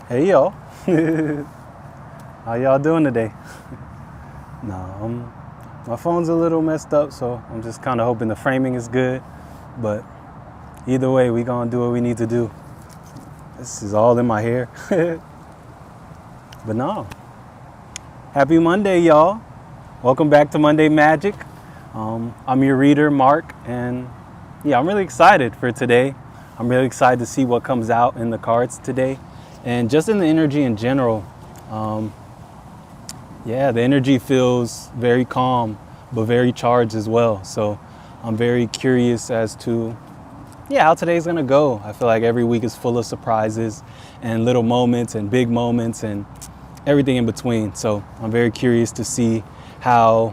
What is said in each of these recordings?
Hey y'all, how y'all doing today? No, my phone's a little messed up, so I'm just kind of hoping the framing is good. But either way, we gonna do what we need to do. This is all in my hair. But no, happy Monday, y'all. Welcome back to Monday Magic. I'm your reader, Mark, and yeah, I'm really excited for today. I'm really excited to see what comes out in the cards today. And just in the energy in general, the energy feels very calm, but very charged as well. So I'm very curious as to, how today's gonna go. I feel like every week is full of surprises and little moments and big moments and everything in between. So I'm very curious to see how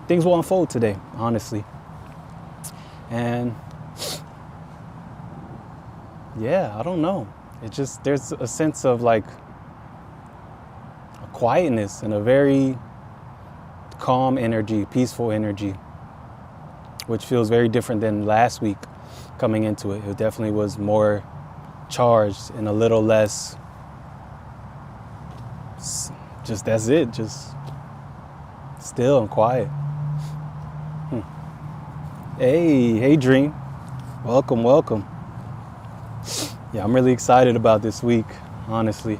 things will unfold today, honestly. And I don't know. It's just, there's a sense of like a quietness and a very calm energy, peaceful energy, which feels very different than last week coming into it. It definitely was more charged and a little less, just that's it, just still and quiet. Hey Dream, welcome. Yeah, I'm really excited about this week, honestly.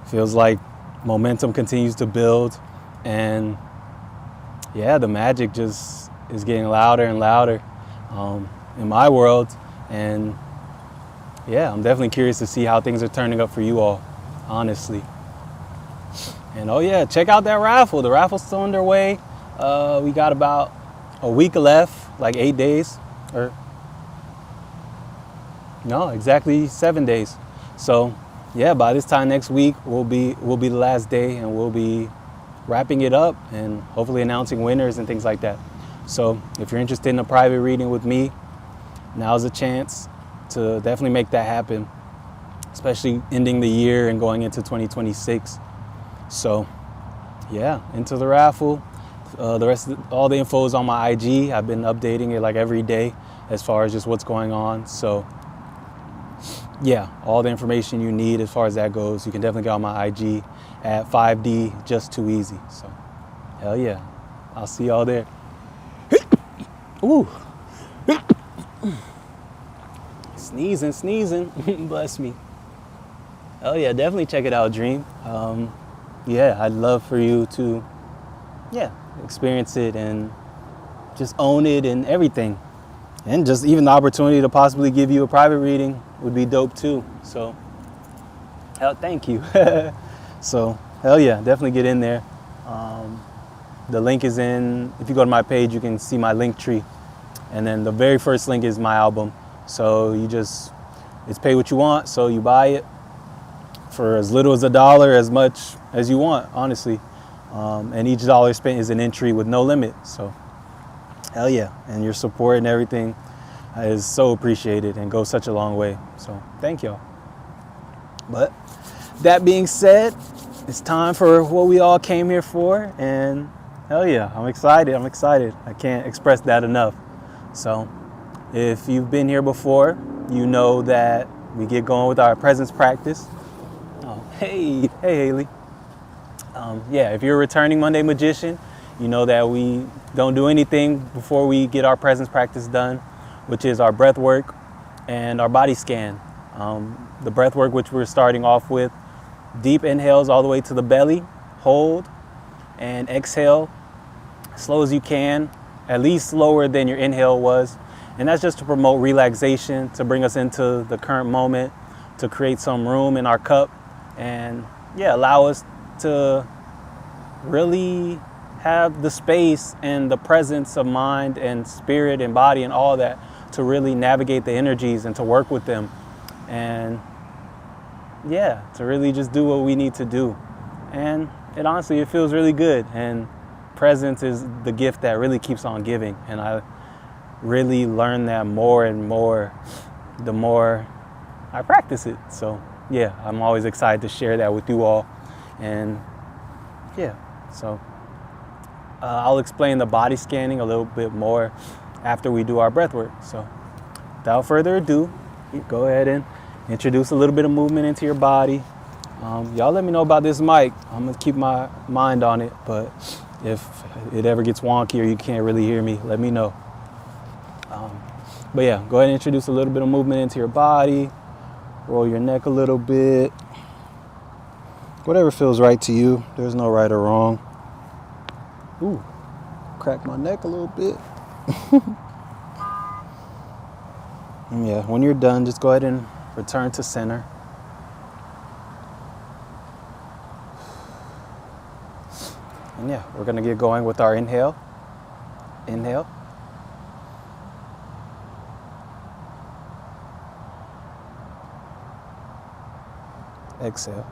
Feels like momentum continues to build, and the magic just is getting louder and louder in my world. And I'm definitely curious to see how things are turning up for you all, honestly. And check out that raffle. The raffle's still underway. We got about a week left, like 8 days, or no, exactly 7 days. So by this time next week will be the last day, and we'll be wrapping it up and hopefully announcing winners and things like that. So if you're interested in a private reading with me, now's a chance to definitely make that happen, especially ending the year and going into 2026. So into the raffle. The rest of all the info is on my IG. I've been updating it like every day as far as just what's going on. So all the information you need as far as that goes, you can definitely get on my IG at 5D Just Too Easy. So hell yeah, I'll see y'all there. Ooh. Sneezing. Bless me. Hell yeah, definitely check it out, Dream. I'd love for you to experience it and just own it and everything. And just even the opportunity to possibly give you a private reading would be dope too. So, thank you. So, definitely get in there. The link is in, if you go to my page, you can see my link tree. And then the very first link is my album. So it's pay what you want. So you buy it for as little as $1, as much as you want, honestly. And each dollar spent is an entry with no limit. So, and your support and everything is so appreciated and goes such a long way. So thank y'all. But that being said, it's time for what we all came here for. And I'm excited. I can't express that enough. So if you've been here before, you know that we get going with our presence practice. Oh, hey Haley. If you're a returning Monday magician, you know that we don't do anything before we get our presence practice done, which is our breath work and our body scan. The breath work, which we're starting off with, deep inhales all the way to the belly, hold, and exhale slow as you can, at least slower than your inhale was. And that's just to promote relaxation, to bring us into the current moment, to create some room in our cup, and allow us to really have the space and the presence of mind and spirit and body and all that to really navigate the energies and to work with them, and to really just do what we need to do. And it honestly, it feels really good, and presence is the gift that really keeps on giving. And I really learn that more and more the more I practice it. So I'm always excited to share that with you all. And so I'll explain the body scanning a little bit more after we do our breath work. So without further ado, go ahead and introduce a little bit of movement into your body. Y'all let me know about this mic. I'm gonna keep my mind on it, but if it ever gets wonky or you can't really hear me, let me know. But yeah, go ahead and introduce a little bit of movement into your body. Roll your neck a little bit. Whatever feels right to you. There's no right or wrong. Ooh, crack my neck a little bit. And yeah, when you're done, just go ahead and return to center. And yeah, we're gonna get going with our inhale. Inhale. Exhale.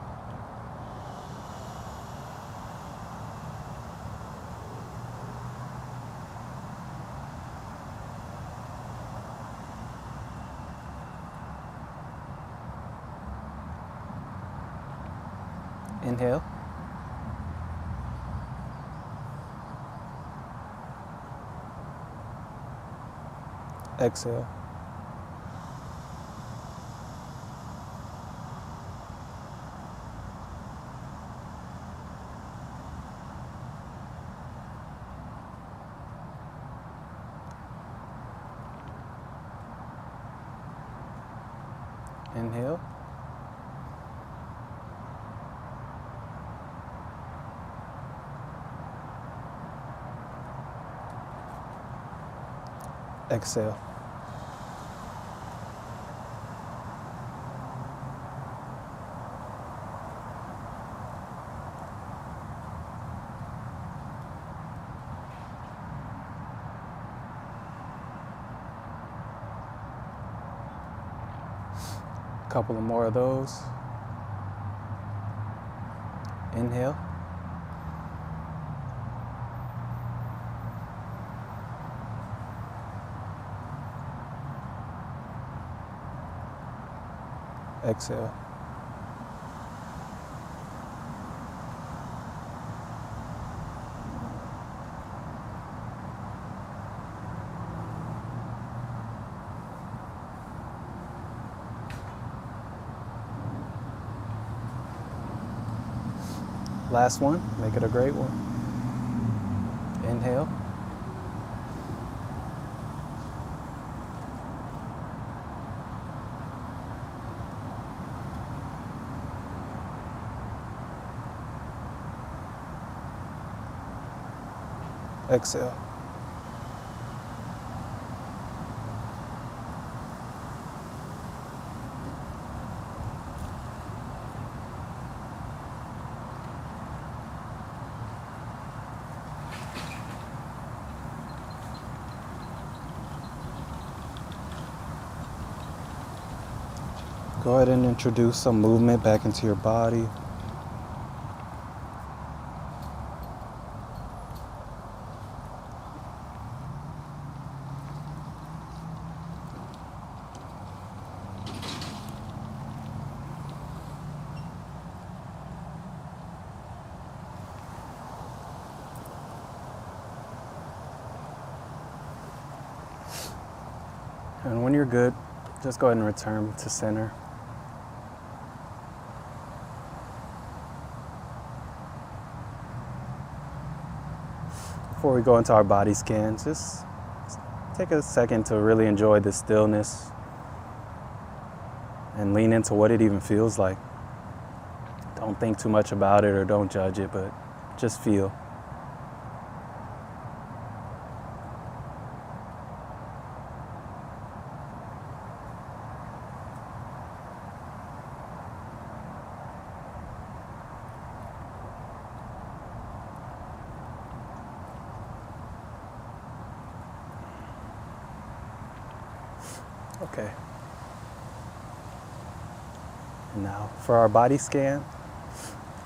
Inhale. Exhale. Inhale. Exhale. Couple of more of those. Inhale. Exhale. Last one, make it a great one. Inhale. Exhale. Go ahead and introduce some movement back into your body. And when you're good, just go ahead and return to center. Before we go into our body scans, just take a second to really enjoy the stillness and lean into what it even feels like. Don't think too much about it or don't judge it, but just feel. Okay. Now for our body scan,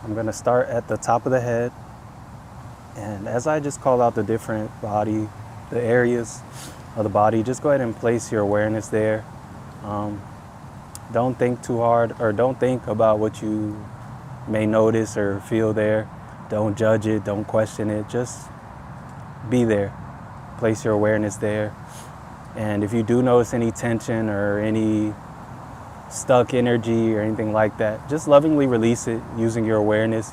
I'm going to start at the top of the head. And as I just call out the different the areas of the body, just go ahead and place your awareness there. Don't think too hard or don't think about what you may notice or feel there. Don't judge it, don't question it, just be there. Place your awareness there. And if you do notice any tension or any stuck energy or anything like that. Just lovingly release it using your awareness.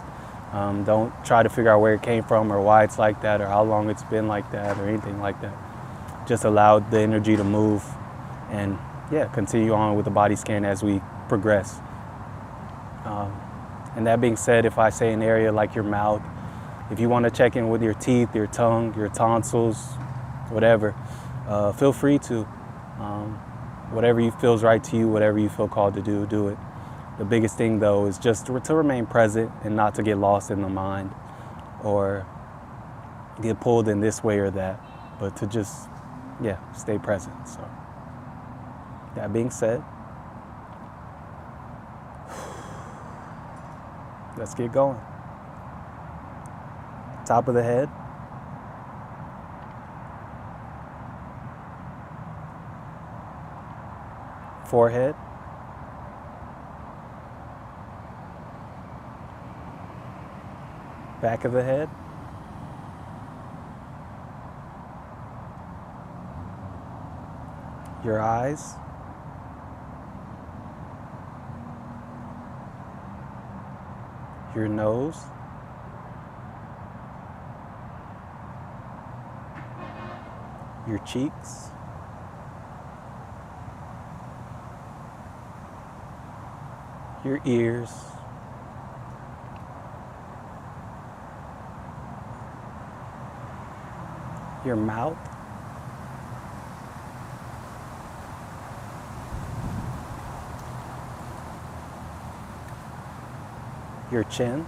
Don't try to figure out where it came from or why it's like that or how long it's been like that or anything like that. Just allow the energy to move and yeah, continue on with the body scan as we progress. And that being said, if I say an area like your mouth, if you want to check in with your teeth, your tongue, your tonsils, whatever, feel free to. Whatever you feels right to you, whatever you feel called to do, do it. The biggest thing though is just to remain present and not to get lost in the mind or get pulled in this way or that, but to just, yeah, stay present. So that being said, let's get going. Top of the head. Forehead. Back of the head. Your eyes. Your nose. Your cheeks. Your ears. Your mouth. Your chin.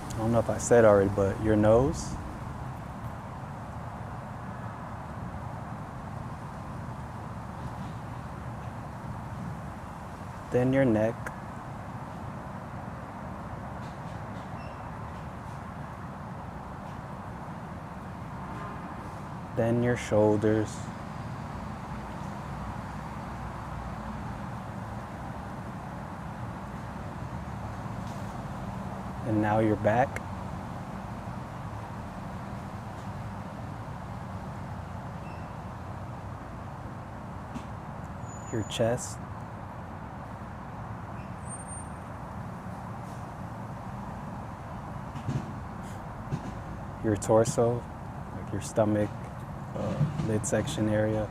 I don't know if I said already, but your nose. Then your neck. Then your shoulders. And now your back. Your chest. Your torso, like your stomach, midsection area.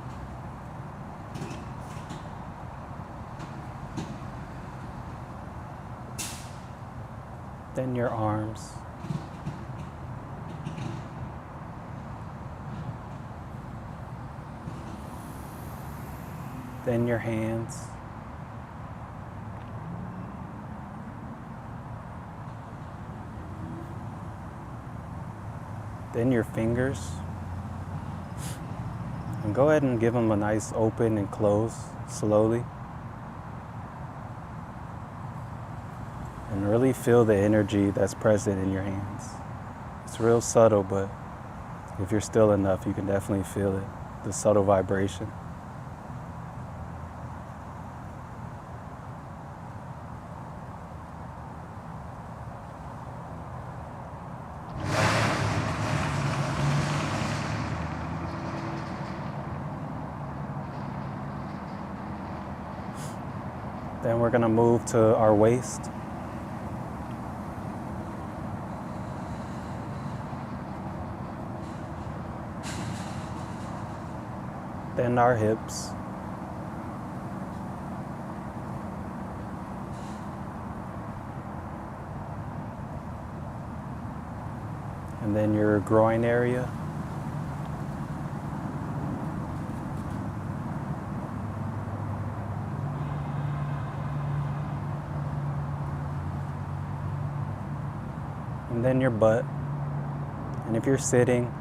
Then your arms. Then your hands. Then your fingers. And go ahead and give them a nice open and close slowly. And really feel the energy that's present in your hands. It's real subtle, but if you're still enough, you can definitely feel it, the subtle vibration. Then we're going to move to our waist. Then our hips. And then your groin area. And then your butt. And if you're sitting,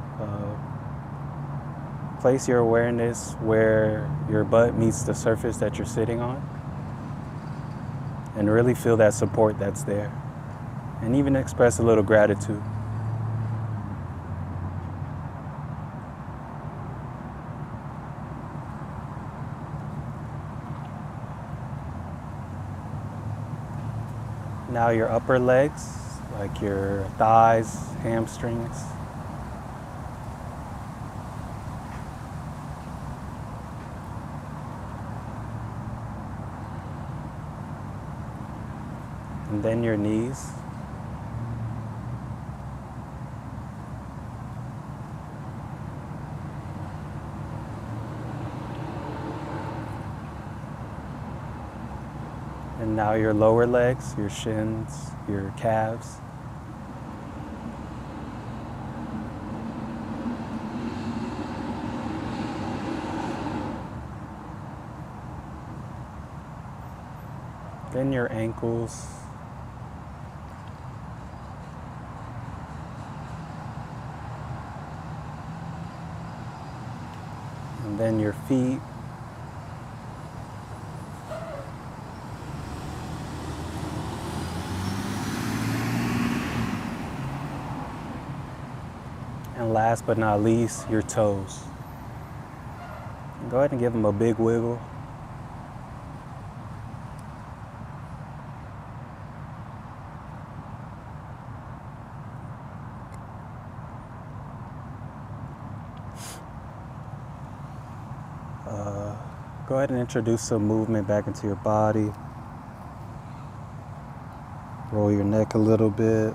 place your awareness where your butt meets the surface that you're sitting on. And really feel that support that's there. And even express a little gratitude. Now your upper legs, like your thighs, hamstrings. and then your knees. And now your lower legs, your shins, your calves. Then your ankles. And then your feet. And last but not least, your toes. And go ahead and give them a big wiggle. Go ahead and introduce some movement back into your body. Roll your neck a little bit.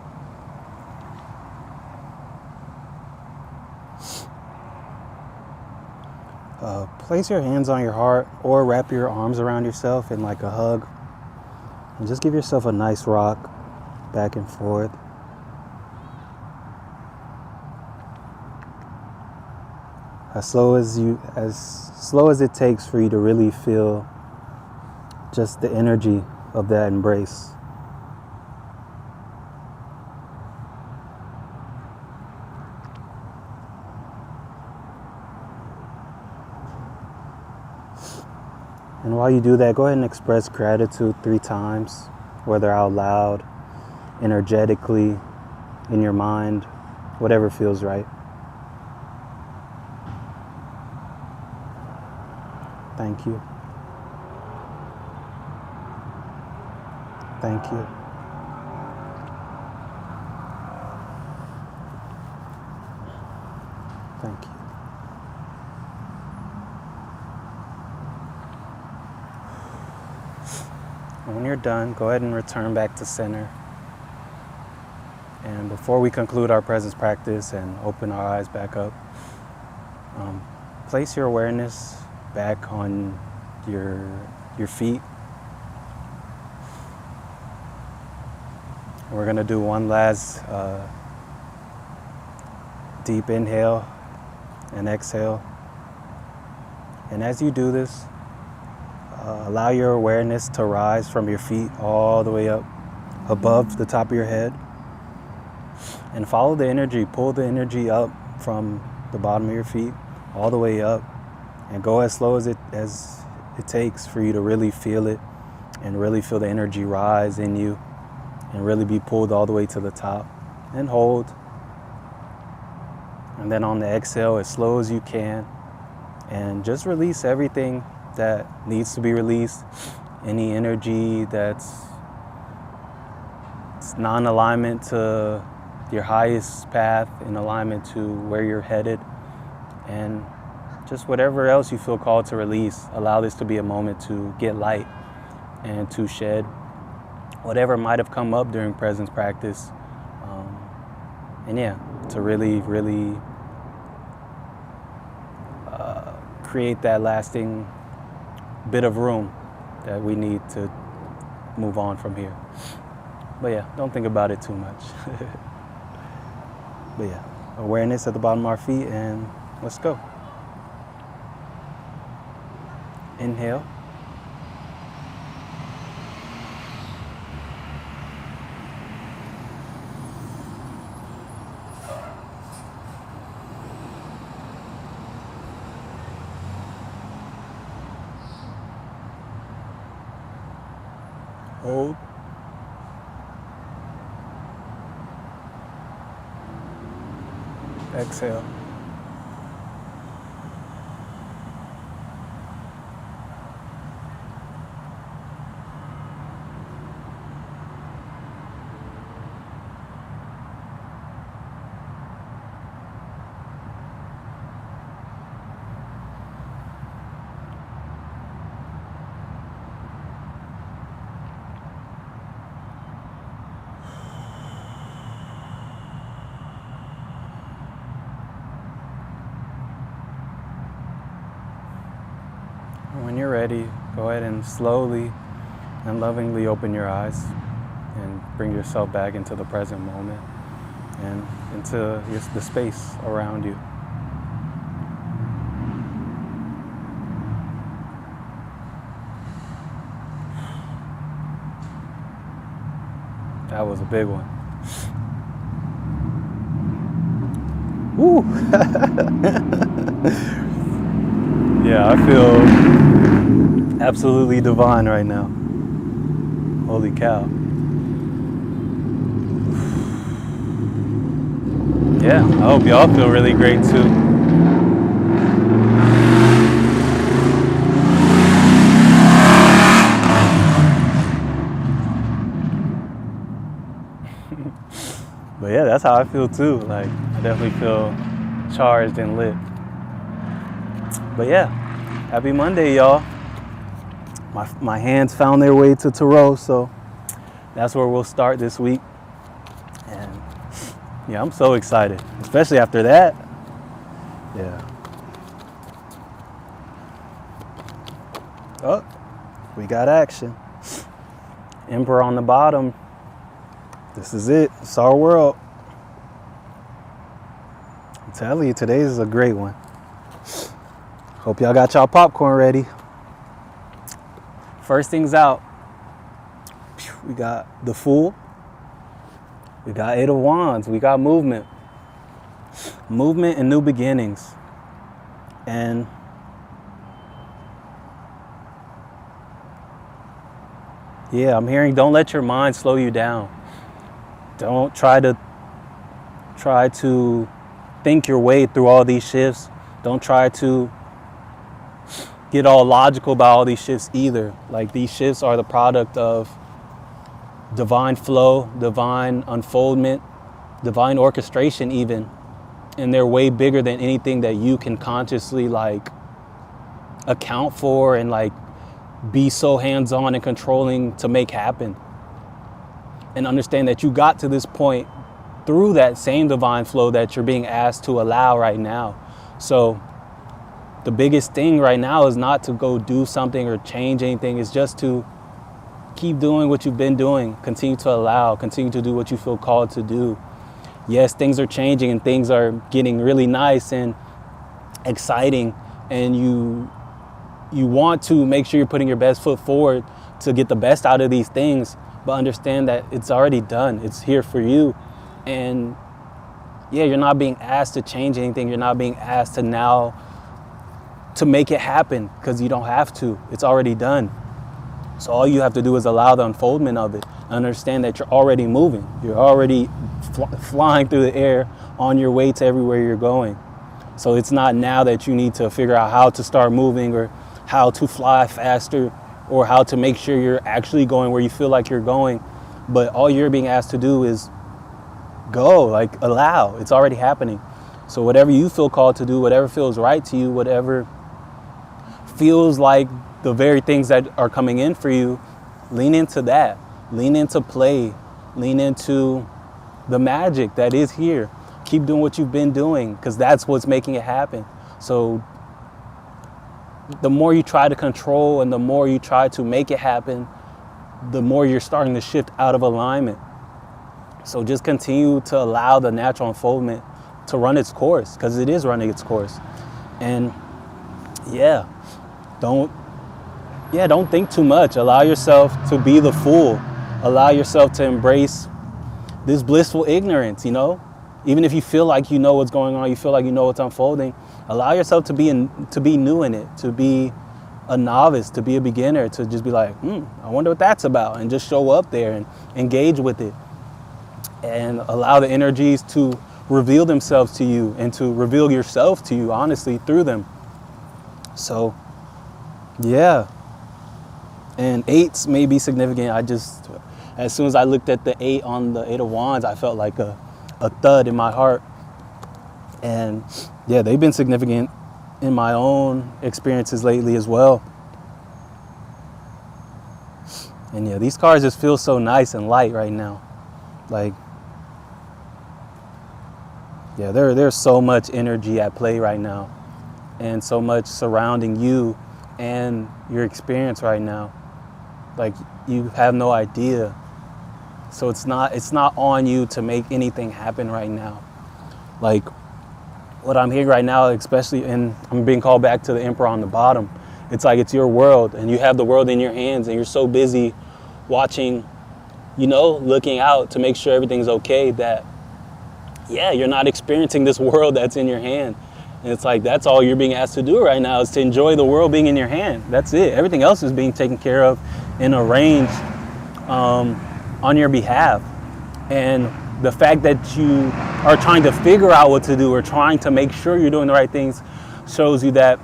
Place your hands on your heart or wrap your arms around yourself in like a hug. And just give yourself a nice rock back and forth. As slow as it takes for you to really feel just the energy of that embrace. And while you do that, go ahead and express gratitude 3 times, whether out loud, energetically, in your mind, whatever feels right. Thank you. Thank you. Thank you. And when you're done, go ahead and return back to center. And before we conclude our presence practice and open our eyes back up, place your awareness back on your feet. We're going to do one last deep inhale and exhale. And as you do this, allow your awareness to rise from your feet all the way up above the top of your head. And follow the energy, pull the energy up from the bottom of your feet all the way up. And go as slow as it takes for you to really feel it and really feel the energy rise in you and really be pulled all the way to the top. And hold. And then on the exhale, as slow as you can. And just release everything that needs to be released. Any energy that's non-alignment to your highest path, in alignment to where you're headed. And just whatever else you feel called to release, allow this to be a moment to get light and to shed whatever might have come up during presence practice. And yeah, to really, really create that lasting bit of room that we need to move on from here. But yeah, don't think about it too much. But yeah, awareness at the bottom of our feet, and let's go. Inhale. Hold. Exhale. when you're ready, go ahead and slowly and lovingly open your eyes and bring yourself back into the present moment and into the space around you. That was a big one. Woo! Yeah, I feel absolutely divine right now. Holy cow. Yeah, I hope y'all feel really great too. But yeah, that's how I feel too. Like, I definitely feel charged and lit. But yeah, happy Monday, y'all. My hands found their way to Tarot, so that's where we'll start this week. And yeah, I'm so excited, especially after that. Yeah. Oh, we got action. Emperor on the bottom. This is it. It's our world. I'm telling you, today's is a great one. Hope y'all got y'all popcorn ready. First things out. We got the Fool. We got 8 of Wands. We got movement. Movement and new beginnings. And yeah, I'm hearing don't let your mind slow you down. Don't try to think your way through all these shifts. Don't try to get all logical about all these shifts either. Like, these shifts are the product of divine flow, divine unfoldment, divine orchestration even. And they're way bigger than anything that you can consciously like account for and like be so hands-on and controlling to make happen. And understand that you got to this point through that same divine flow that you're being asked to allow right now. So the biggest thing right now is not to go do something or change anything. It's just to keep doing what you've been doing. Continue to allow, continue to do what you feel called to do. Yes, things are changing and things are getting really nice and exciting, and you want to make sure you're putting your best foot forward to get the best out of these things, but understand that it's already done. It's here for you. And yeah, you're not being asked to change anything. You're not being asked to now to make it happen, because you don't have to. It's already done. So all you have to do is allow the unfoldment of it. Understand that you're already moving. You're already flying through the air on your way to everywhere you're going. So it's not now that you need to figure out how to start moving or how to fly faster or how to make sure you're actually going where you feel like you're going. But all you're being asked to do is go, like allow. It's already happening. So whatever you feel called to do, whatever feels right to you, whatever feels like the very things that are coming in for you, lean into that. Lean into play. Lean into the magic that is here. Keep doing what you've been doing, because that's what's making it happen. So the more you try to control and the more you try to make it happen, the more you're starting to shift out of alignment. So just continue to allow the natural unfoldment to run its course, because it is running its course. And yeah, don't think too much. Allow yourself to be the fool. Allow yourself to embrace this blissful ignorance, you know? Even if you feel like you know what's going on, you feel like you know what's unfolding, allow yourself to be new in it, to be a novice, to be a beginner, to just be like, I wonder what that's about, and just show up there and engage with it. And allow the energies to reveal themselves to you and to reveal yourself to you, honestly, through them. So, yeah. And 8s may be significant. As soon as I looked at the 8 on the 8 of Wands, I felt like a thud in my heart. And yeah, they've been significant in my own experiences lately as well. And yeah, these cards just feel so nice and light right now. Like, yeah, there's so much energy at play right now, and so much surrounding you and your experience right now. Like, you have no idea. So it's not on you to make anything happen right now. Like, what I'm hearing right now, especially, and I'm being called back to the emperor on the bottom, it's like it's your world and you have the world in your hands and you're so busy watching, looking out to make sure everything's okay, that you're not experiencing this world that's in your hand. And it's like, that's all you're being asked to do right now, is to enjoy the world being in your hand. That's it. Everything else is being taken care of and arranged on your behalf. And the fact that you are trying to figure out what to do or trying to make sure you're doing the right things shows you that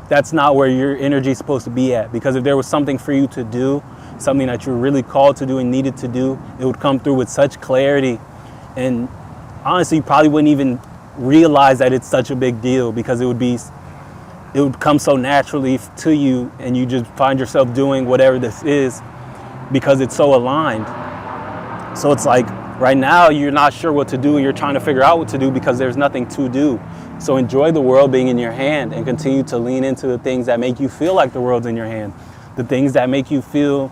that's not where your energy is supposed to be at. Because if there was something for you to do, something that you're really called to do and needed to do, it would come through with such clarity. And honestly, you probably wouldn't even realize that it's such a big deal, because it would come so naturally to you, and you just find yourself doing whatever this is because it's so aligned. So it's like, right now you're not sure what to do, you're trying to figure out what to do because there's nothing to do. So enjoy the world being in your hand and continue to lean into the things that make you feel like the world's in your hand, the things that make you feel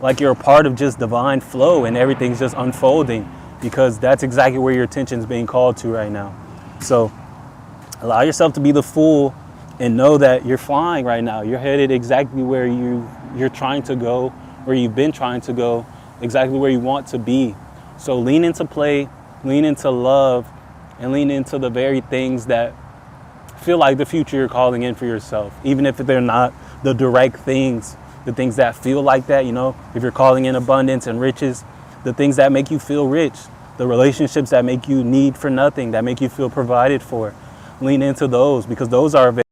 like you're a part of just divine flow and everything's just unfolding, because that's exactly where your attention's being called to right now. So allow yourself to be the fool and know that you're flying right now. You're headed exactly where you're trying to go, where you've been trying to go, exactly where you want to be. So lean into play, lean into love, and lean into the very things that feel like the future you're calling in for yourself, even if they're not the direct things, the things that feel like that. If you're calling in abundance and riches, the things that make you feel rich, the relationships that make you need for nothing, that make you feel provided for, lean into those, because those are available.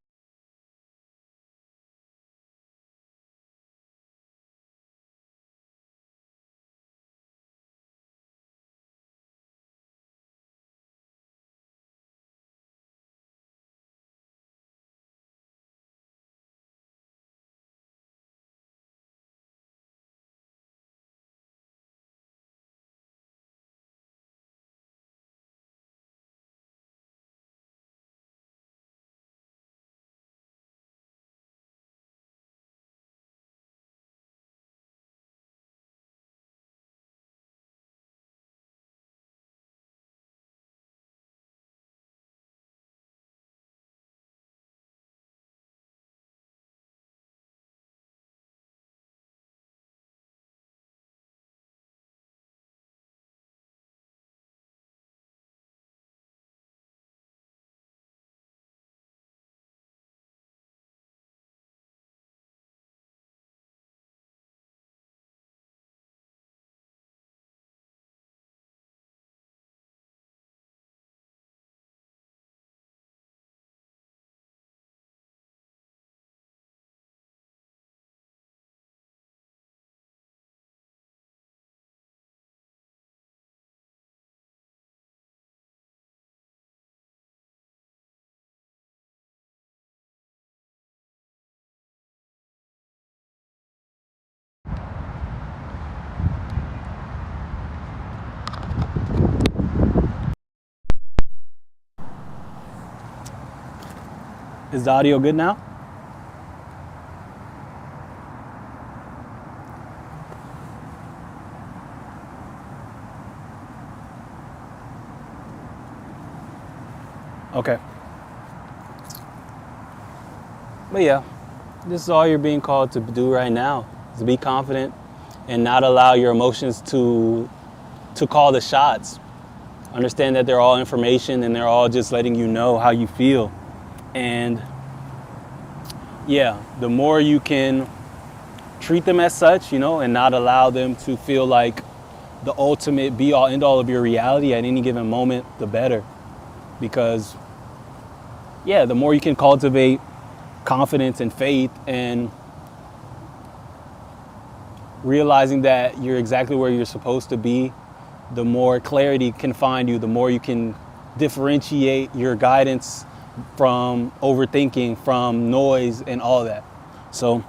Is the audio good now? Okay. But yeah, this is all you're being called to do right now, is to be confident and not allow your emotions to call the shots. Understand that they're all information and they're all just letting you know how you feel. And the more you can treat them as such, and not allow them to feel like the ultimate be all end all of your reality at any given moment, the better. Because the more you can cultivate confidence and faith and realizing that you're exactly where you're supposed to be, the more clarity can find you, the more you can differentiate your guidance from overthinking, from noise and all that. So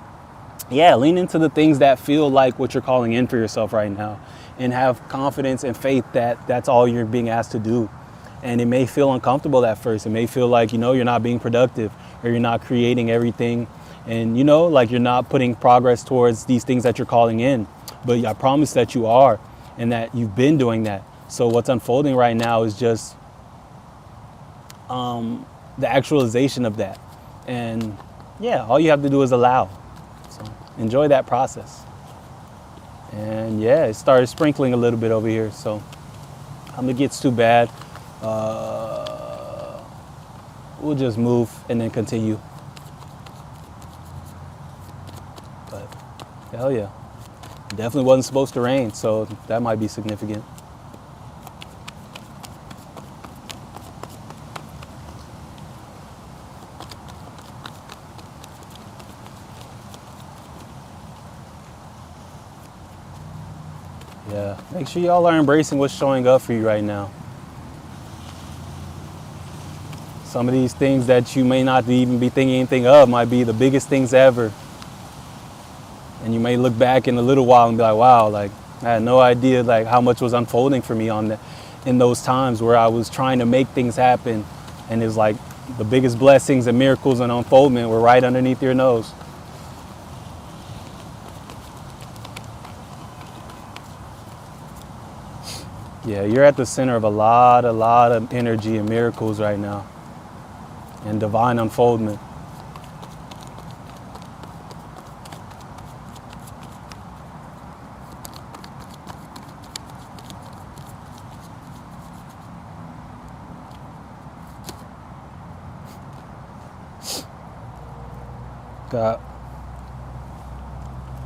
lean into the things that feel like what you're calling in for yourself right now, and have confidence and faith that that's all you're being asked to do. And it may feel uncomfortable at first. It may feel like, you're not being productive, or you're not creating everything, and you know, like you're not putting progress towards these things that you're calling in. But I promise that you are, and that you've been doing that. So what's unfolding right now is just the actualization of that. And yeah, all you have to do is allow. So enjoy that process. And yeah, it started sprinkling a little bit over here, so it gets too bad, we'll just move and then continue. But hell yeah, definitely wasn't supposed to rain, so that might be significant. Yeah, make sure y'all are embracing what's showing up for you right now. Some of these things that you may not even be thinking anything of might be the biggest things ever. And you may look back in a little while and be like, wow, like I had no idea like how much was unfolding for me on that, in those times where I was trying to make things happen. And it was like the biggest blessings and miracles and unfoldment were right underneath your nose. Yeah, you're at the center of a lot of energy and miracles right now, and divine unfoldment. Got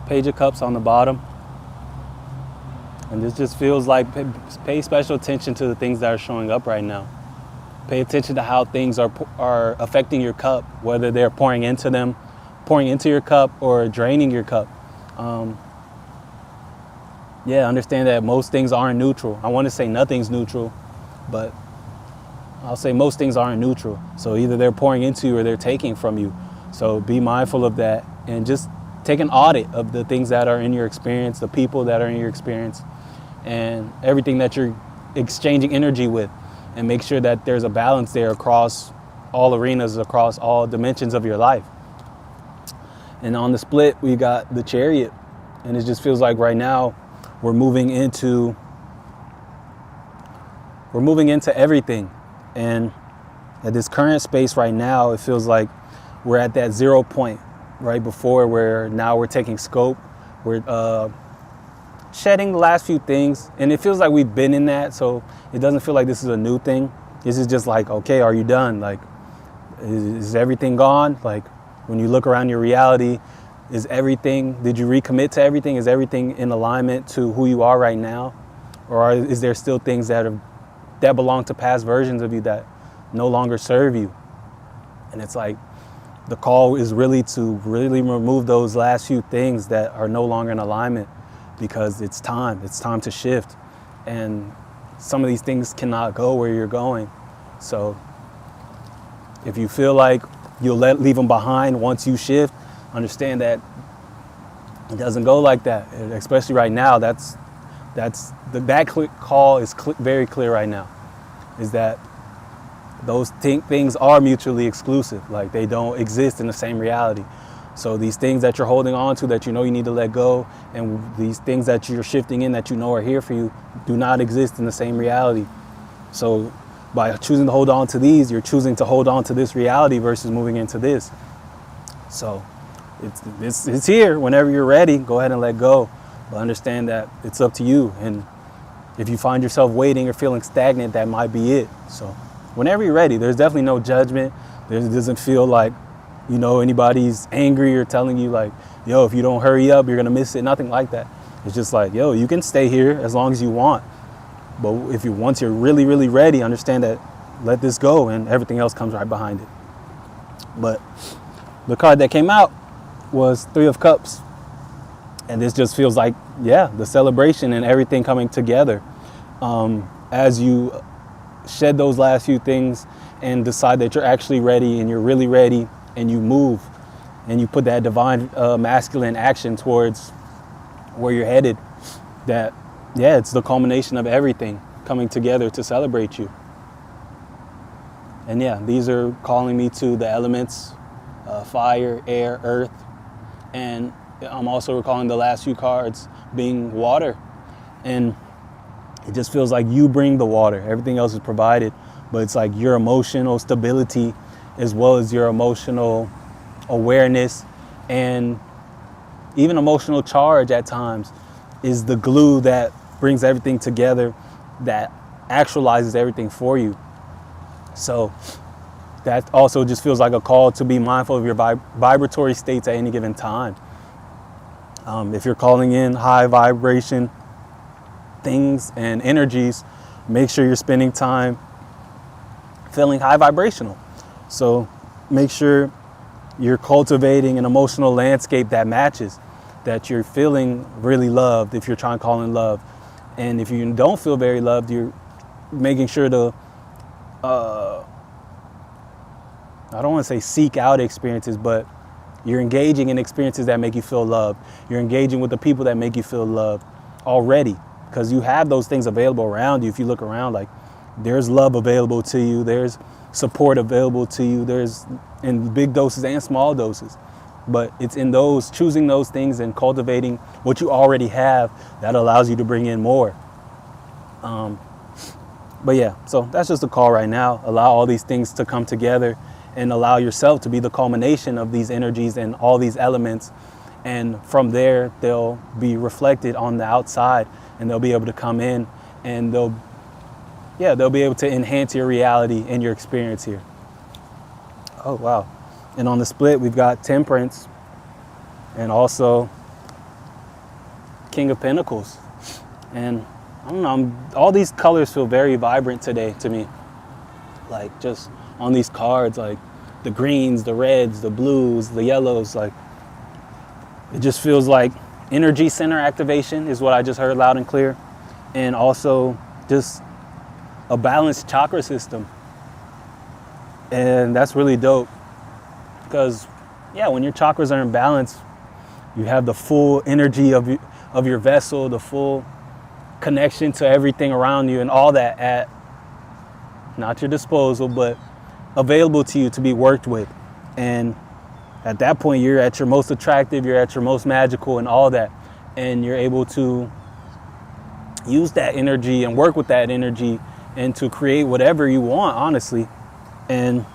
Page of Cups on the bottom. And this just feels like pay special attention to the things that are showing up right now. Pay attention to how things are affecting your cup, whether they're pouring into your cup or draining your cup. Yeah, understand that most things aren't neutral. I want to say nothing's neutral, but I'll say most things aren't neutral. So either they're pouring into you or they're taking from you. So be mindful of that and just take an audit of the things that are in your experience, the people that are in your experience, and everything that you're exchanging energy with, and make sure that there's a balance there across all arenas, across all dimensions of your life. And on the split, we got the Chariot, and it just feels like right now we're moving into everything. And at this current space right now, it feels like we're at that 0 point right before where now we're taking scope. We're shedding the last few things, and it feels like we've been in that, so it doesn't feel like this is a new thing. This is just like, okay, are you done? Like, is everything gone? Like, when you look around your reality, did you recommit to everything? Is everything in alignment to who you are right now? Or is there still things that belong to past versions of you that no longer serve you? And it's like, the call is really to remove those last few things that are no longer in alignment, because it's time to shift. And some of these things cannot go where you're going. So if you feel like you'll leave them behind once you shift, understand that it doesn't go like that. Especially right now, that call is very clear right now, is that those things are mutually exclusive. Like, they don't exist in the same reality. So these things that you're holding on to that you know you need to let go, and these things that you're shifting in that you know are here for you, do not exist in the same reality. So by choosing to hold on to these, you're choosing to hold on to this reality versus moving into this. So it's here. Whenever you're ready, go ahead and let go. But understand that it's up to you. And if you find yourself waiting or feeling stagnant, that might be it. So whenever you're ready, there's definitely no judgment. It doesn't feel like, anybody's angry or telling you like, yo, if you don't hurry up, you're going to miss it. Nothing like that. It's just like, yo, you can stay here as long as you want. But once you're really, really ready, understand that, let this go, and everything else comes right behind it. But the card that came out was Three of Cups. And this just feels like, the celebration and everything coming together. As you shed those last few things and decide that you're actually ready and you're really ready, and you move and you put that divine masculine action towards where you're headed, that, it's the culmination of everything coming together to celebrate you. And these are calling me to the elements, fire, air, earth. And I'm also recalling the last few cards being water. And it just feels like you bring the water. Everything else is provided. But it's like your emotional stability as well as your emotional awareness and even emotional charge at times is the glue that brings everything together, that actualizes everything for you. So that also just feels like a call to be mindful of your vibratory states at any given time. If you're calling in high vibration things and energies, make sure you're spending time feeling high vibrational. So make sure you're cultivating an emotional landscape that matches, that you're feeling really loved if you're trying to call in love. And if you don't feel very loved, you're making sure to, I don't want to say seek out experiences, but you're engaging in experiences that make you feel loved. You're engaging with the people that make you feel loved already, because you have those things available around you. If you look around, like there's love available to you, there's support available to you, there's in big doses and small doses. But it's in those, choosing those things and cultivating what you already have that allows you to bring in more. But yeah, so that's just a call right now. Allow all these things to come together and allow yourself to be the culmination of these energies and all these elements. And from there, they'll be reflected on the outside and they'll be able to come in and they'll be able to enhance your reality and your experience here. Oh, wow. And on the split, we've got Temperance and also King of Pentacles. And I don't know, all these colors feel very vibrant today to me. Like just on these cards, like the greens, the reds, the blues, the yellows, like it just feels like energy center activation is what I just heard loud and clear. And also just a balanced chakra system. And that's really dope because, yeah, when your chakras are in balance, you have the full energy of your vessel, the full connection to everything around you and all that at not your disposal, but available to you to be worked with. And at that point, you're at your most attractive, you're at your most magical and all that. And you're able to use that energy and work with that energy and to create whatever you want, honestly. And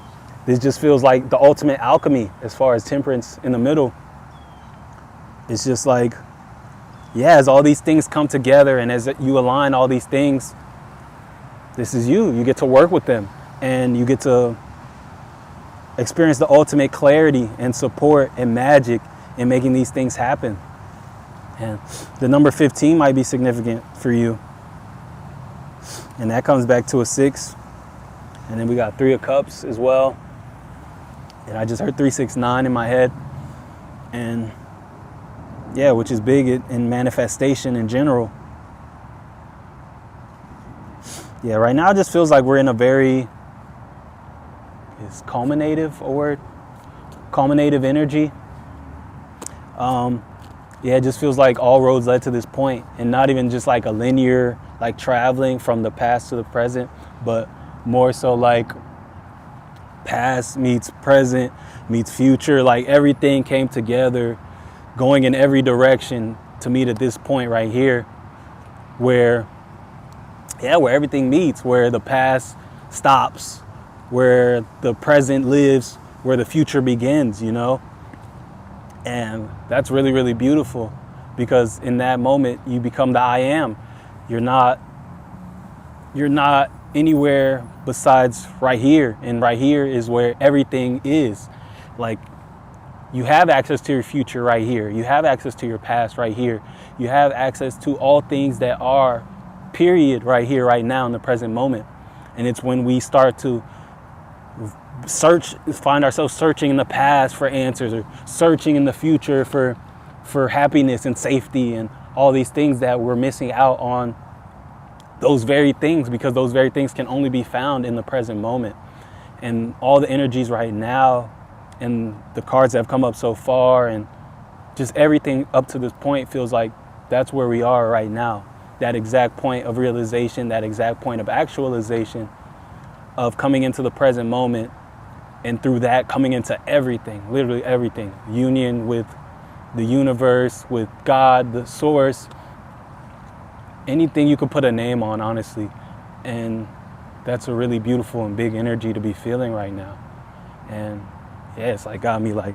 this just feels like the ultimate alchemy as far as Temperance in the middle. It's just like, yeah, as all these things come together and as you align all these things, this is you. You get to work with them and you get to experience the ultimate clarity and support and magic in making these things happen. And the number 15 might be significant for you. And that comes back to a 6. And then we got 3 of Cups as well. And I just heard 369 in my head. And yeah, which is big in manifestation in general. Yeah, right now it just feels like we're in a very, is culminative a word? Culminative energy. Yeah, it just feels like all roads led to this point, and not even just like a linear, like traveling from the past to the present, but more so like past meets present meets future. Like everything came together, going in every direction to meet at this point right here, where everything meets, where the past stops, where the present lives, where the future begins, you know? And that's really, really beautiful, because in that moment you become the I am. You're not anywhere besides right here, and right here is where everything is. Like, you have access to your future right here. You have access to your past right here. You have access to all things that are, period, right here, right now, in the present moment. And it's when we start to find ourselves searching in the past for answers, or searching in the future for happiness and safety and all these things, that we're missing out on those very things, because those very things can only be found in the present moment. And all the energies right now and the cards that have come up so far and just everything up to this point feels like that's where we are right now. That exact point of realization, that exact point of actualization, of coming into the present moment And through that, coming into everything, literally everything, union with the universe, with God, the source, anything you could put a name on, honestly. And that's a really beautiful and big energy to be feeling right now. And yeah, it's like got me like,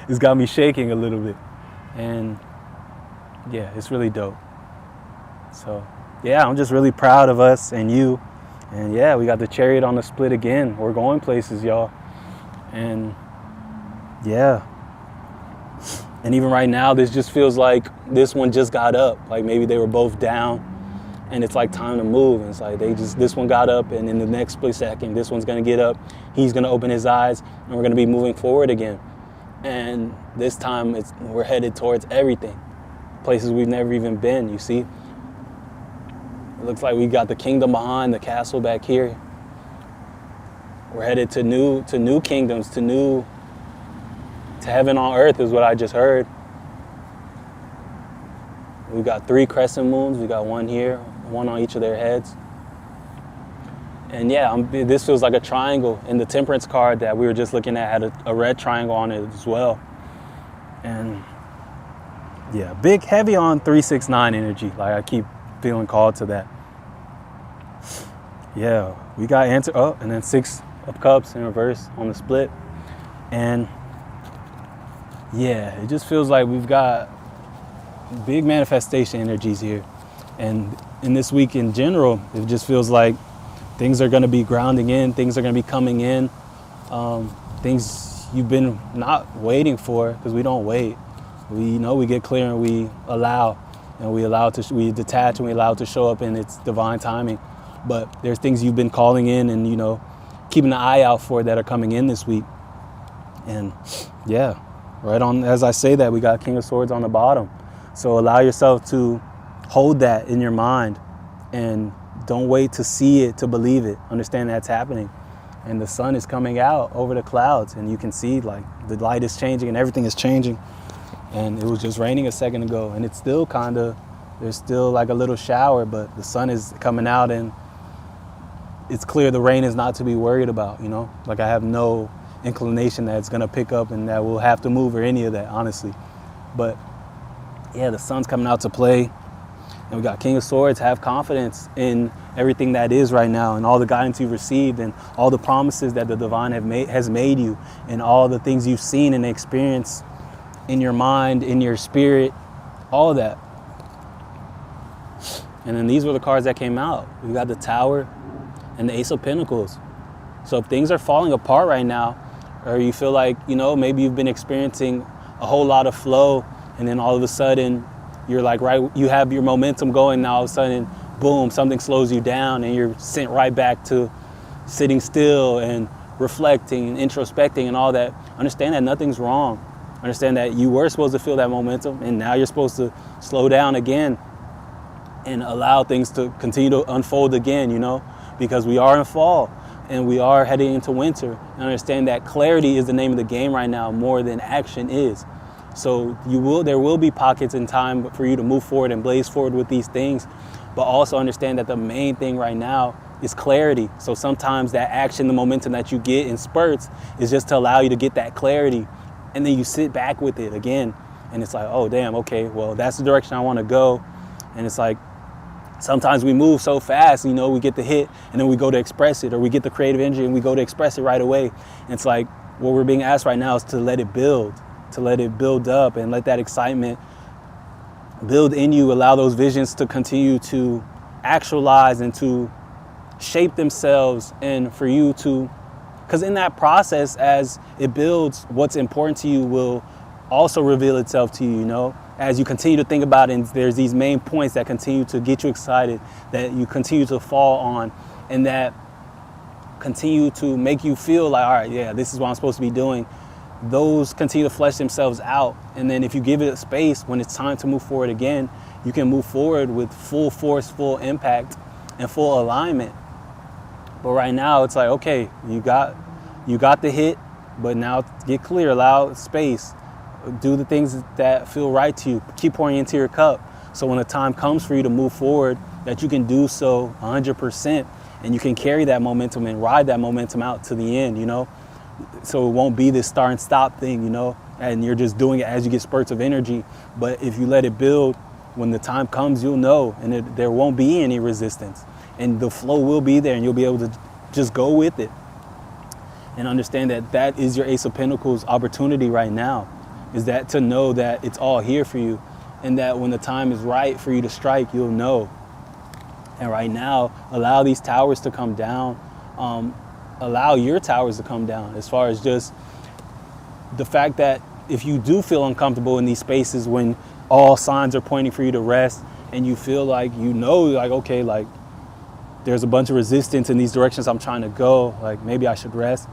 it's got me shaking a little bit. And yeah, it's really dope. So yeah, I'm just really proud of us and you. And yeah, we got the chariot on the split again. We're going places, y'all. And yeah. And even right now, this just feels like this one just got up. Like maybe they were both down and it's like time to move. And it's like this one got up, and in the next split second, this one's gonna get up. He's gonna open his eyes, and we're gonna be moving forward again. And this time we're headed towards everything. Places we've never even been, you see? It looks like we got the kingdom behind, the castle back here. We're headed to new kingdoms, to heaven on earth is what I just heard. We've got 3 crescent moons. We got one here, one on each of their heads. And yeah, this feels like a triangle. And the temperance card that we were just looking at had a red triangle on it as well. And yeah, big, heavy on 369 energy. Like I keep feeling called to that. Yeah, we got answer. Oh, and then 6 of cups in reverse on the split. And yeah, it just feels like we've got big manifestation energies here. And in this week in general, it just feels like things are going to be grounding in, things are going to be coming in, things you've been not waiting for, because we don't wait. We get clear and we allow, and we detach and we allow it to show up in its divine timing. But there's things you've been calling in and, keeping an eye out for that are coming in this week. And yeah, right on, as I say that, we got King of Swords on the bottom. So allow yourself to hold that in your mind and don't wait to see it, to believe it. Understand that's happening. And the sun is coming out over the clouds, and you can see like the light is changing and everything is changing. And it was just raining a second ago, and it's still there's still like a little shower, but the sun is coming out and it's clear the rain is not to be worried about, Like I have no inclination that it's gonna pick up and that we'll have to move or any of that, honestly. But yeah, the sun's coming out to play. And we got King of Swords. Have confidence in everything that is right now, and all the guidance you've received, and all the promises that the divine has made you, and all the things you've seen and experienced in your mind, in your spirit, all of that. And then these were the cards that came out. We got the Tower and the Ace of Pentacles. So if things are falling apart right now, or you feel like, maybe you've been experiencing a whole lot of flow, and then all of a sudden you're like, you have your momentum going, now all of a sudden, boom, something slows you down and you're sent right back to sitting still and reflecting and introspecting and all that. Understand that nothing's wrong. Understand that you were supposed to feel that momentum, and now you're supposed to slow down again and allow things to continue to unfold again, because we are in fall and we are heading into winter. And understand that clarity is the name of the game right now more than action is. So there will be pockets in time for you to move forward and blaze forward with these things, but also understand that the main thing right now is clarity. So sometimes that action, the momentum that you get in spurts, is just to allow you to get that clarity, and then you sit back with it again, and it's like, oh damn, okay, well that's the direction I want to go. And it's like, sometimes we move so fast, we get the hit and then we go to express it, or we get the creative energy and we go to express it right away. And it's like, what we're being asked right now is to let it build, to let it build up, and let that excitement build in you. Allow those visions to continue to actualize and to shape themselves, and for you to, because in that process, as it builds, what's important to you will also reveal itself to you, as you continue to think about it. And there's these main points that continue to get you excited, that you continue to fall on, and that continue to make you feel like, all right, yeah, this is what I'm supposed to be doing. Those continue to flesh themselves out. And then if you give it a space, when it's time to move forward again, you can move forward with full force, full impact, and full alignment. But right now it's like, okay, you got the hit, but now get clear, allow space, do the things that feel right to you, keep pouring into your cup. So when the time comes for you to move forward, that you can do so 100%, And you can carry that momentum and ride that momentum out to the end, you know? So it won't be this start and stop thing, you know? And you're just doing it as you get spurts of energy. But if you let it build, when the time comes, you'll know, and there won't be any resistance. And the flow will be there, and you'll be able to just go with it. And understand that that is your Ace of Pentacles opportunity right now, is that to know that it's all here for you, and that when the time is right for you to strike, you'll know. And right now, allow these towers to come down. Allow your towers to come down, as far as just the fact that if you do feel uncomfortable in these spaces when all signs are pointing for you to rest, and you feel like, you know, like, okay, like there's a bunch of resistance in these directions I'm trying to go, like maybe I should rest.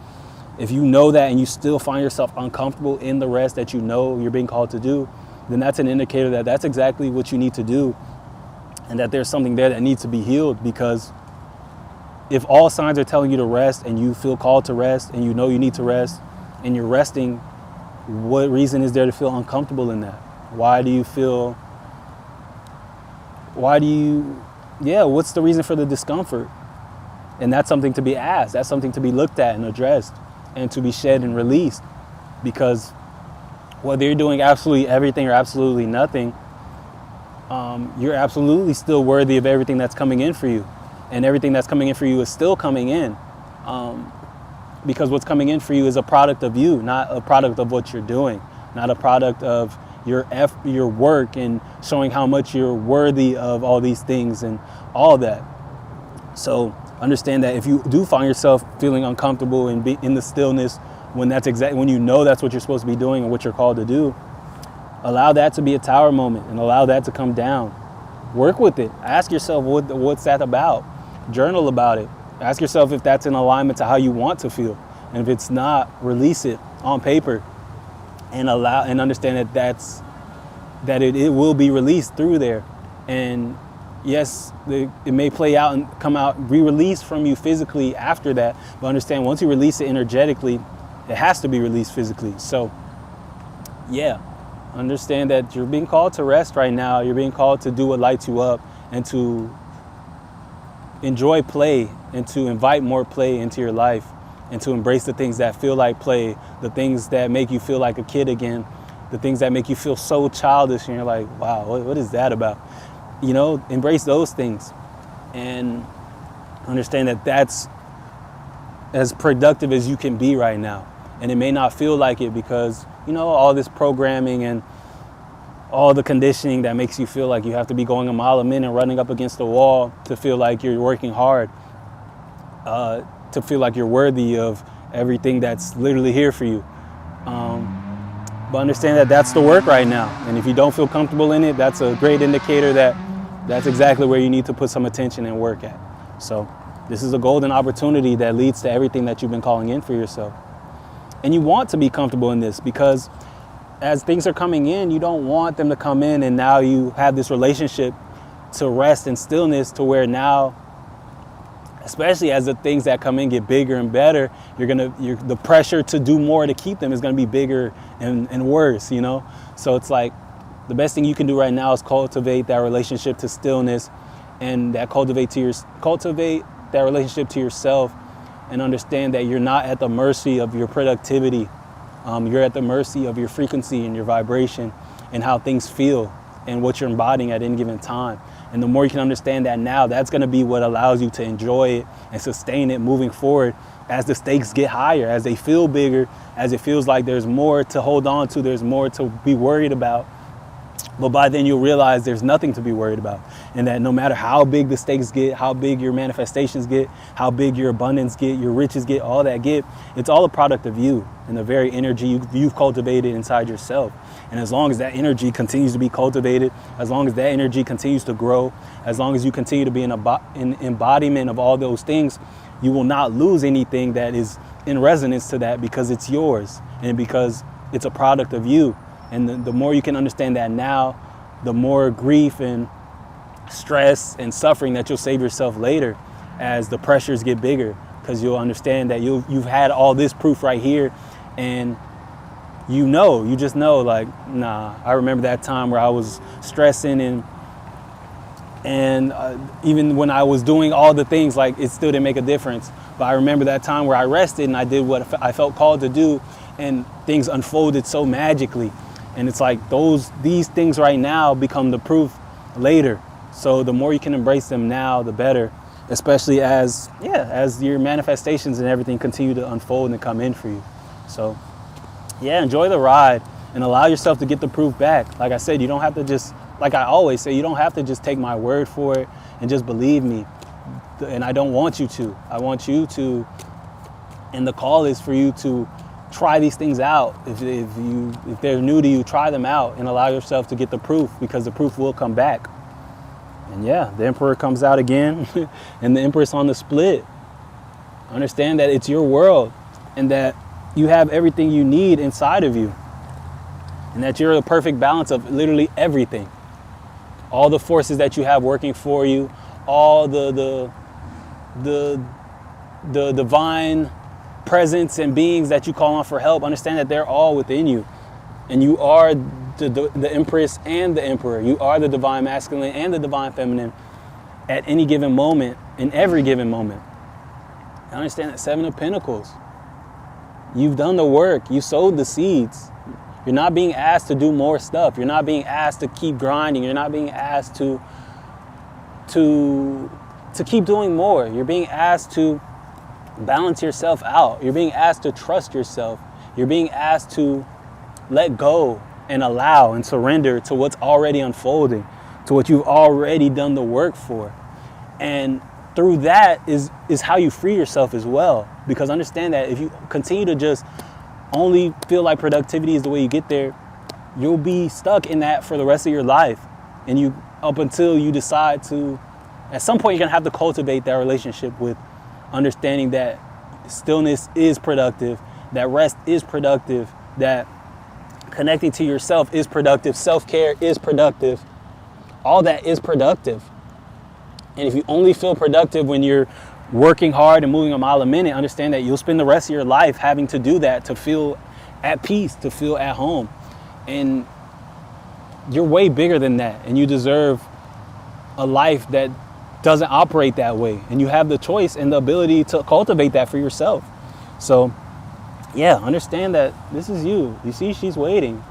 If you know that and you still find yourself uncomfortable in the rest that you know you're being called to do, then that's an indicator that that's exactly what you need to do, and that there's something there that needs to be healed. Because if all signs are telling you to rest, and you feel called to rest, and you know you need to rest, and you're resting, what reason is there to feel uncomfortable in that? What's the reason for the discomfort? And that's something to be asked. That's something to be looked at and addressed, and to be shed and released. Because whether you're doing absolutely everything or absolutely nothing, you're absolutely still worthy of everything that's coming in for you. And everything that's coming in for you is still coming in. Because what's coming in for you is a product of you, not a product of what you're doing, not a product of your work and showing how much you're worthy of all these things and all that. So understand that if you do find yourself feeling uncomfortable and be in the stillness, when you know that's what you're supposed to be doing and what you're called to do, allow that to be a tower moment and allow that to come down. Work with it. Ask yourself what's that about. Journal about it. Ask yourself if that's in alignment to how you want to feel. And if it's not, release it on paper and understand that it will be released through there. And yes, it may play out and come out, re-released from you physically after that. But understand, once you release it energetically, it has to be released physically. So yeah, understand that you're being called to rest right now. You're being called to do what lights you up, and to enjoy play, and to invite more play into your life, and to embrace the things that feel like play, the things that make you feel like a kid again, the things that make you feel so childish and you're like, wow, what is that about? You know, embrace those things and understand that that's as productive as you can be right now. And it may not feel like it because, you know, all this programming and all the conditioning that makes you feel like you have to be going a mile a minute and running up against the wall to feel like you're working hard, to feel like you're worthy of everything that's literally here for you. But understand that that's the work right now. And if you don't feel comfortable in it, that's a great indicator that that's exactly where you need to put some attention and work at. So this is a golden opportunity that leads to everything that you've been calling in for yourself. And you want to be comfortable in this, because as things are coming in, you don't want them to come in and now you have this relationship to rest and stillness, to where now, especially as the things that come in get bigger and better, the pressure to do more to keep them is going to be bigger and worse, you know? So it's like the best thing you can do right now is cultivate that relationship to stillness, and that cultivate that relationship to yourself, and understand that you're not at the mercy of your productivity. You're at the mercy of your frequency and your vibration and how things feel and what you're embodying at any given time. And the more you can understand that now, that's going to be what allows you to enjoy it and sustain it moving forward as the stakes get higher, as they feel bigger, as it feels like there's more to hold on to, there's more to be worried about. But by then you'll realize there's nothing to be worried about. And that no matter how big the stakes get, how big your manifestations get, how big your abundance get, your riches get, all that get, it's all a product of you and the very energy you've cultivated inside yourself. And as long as that energy continues to be cultivated, as long as that energy continues to grow, as long as you continue to be an embodiment of all those things, you will not lose anything that is in resonance to that, because it's yours and because it's a product of you. And the more you can understand that now, the more grief and stress and suffering that you'll save yourself later as the pressures get bigger, because you'll understand that you've had all this proof right here, and you just know, like, nah, I remember that time where I was stressing and And even when I was doing all the things, like, it still didn't make a difference. But I remember that time where I rested and I did what I felt called to do, and things unfolded so magically. And it's like these things right now become the proof later. So the more you can embrace them now, the better, especially as your manifestations and everything continue to unfold and come in for you. So yeah, enjoy the ride and allow yourself to get the proof back. Like I said, you don't have to just, like I always say, you don't have to just take my word for it and just believe me. And I don't want you to. I want you to, and the call is for you to try these things out. If they're new to you, try them out and allow yourself to get the proof, because the proof will come back. And yeah, the Emperor comes out again and the Empress on the split. Understand that it's your world and that you have everything you need inside of you, and that you're a perfect balance of literally everything. All the forces that you have working for you, all the divine presence and beings that you call on for help, understand that they're all within you. And you are the Empress and the Emperor. You are the divine masculine and the divine feminine at any given moment, in every given moment. I understand that 7 of Pentacles. You've done the work. You sowed the seeds. You're not being asked to do more stuff. You're not being asked to keep grinding. You're not being asked to keep doing more. You're being asked to balance yourself out. You're being asked to trust yourself. You're being asked to let go and allow and surrender to what's already unfolding, to what you've already done the work for. And through that is how you free yourself as well. Because understand that if you continue to just only feel like productivity is the way you get there, you'll be stuck in that for the rest of your life. And you, up until you decide to, at some point you're gonna have to cultivate that relationship with understanding that stillness is productive, that rest is productive, that connecting to yourself is productive, self-care is productive, all that is productive. And if you only feel productive when you're working hard and moving a mile a minute, understand that you'll spend the rest of your life having to do that to feel at peace, to feel at home. And you're way bigger than that, and you deserve a life that doesn't operate that way. And you have the choice and the ability to cultivate that for yourself. So yeah, understand that this is you. You see, she's waiting.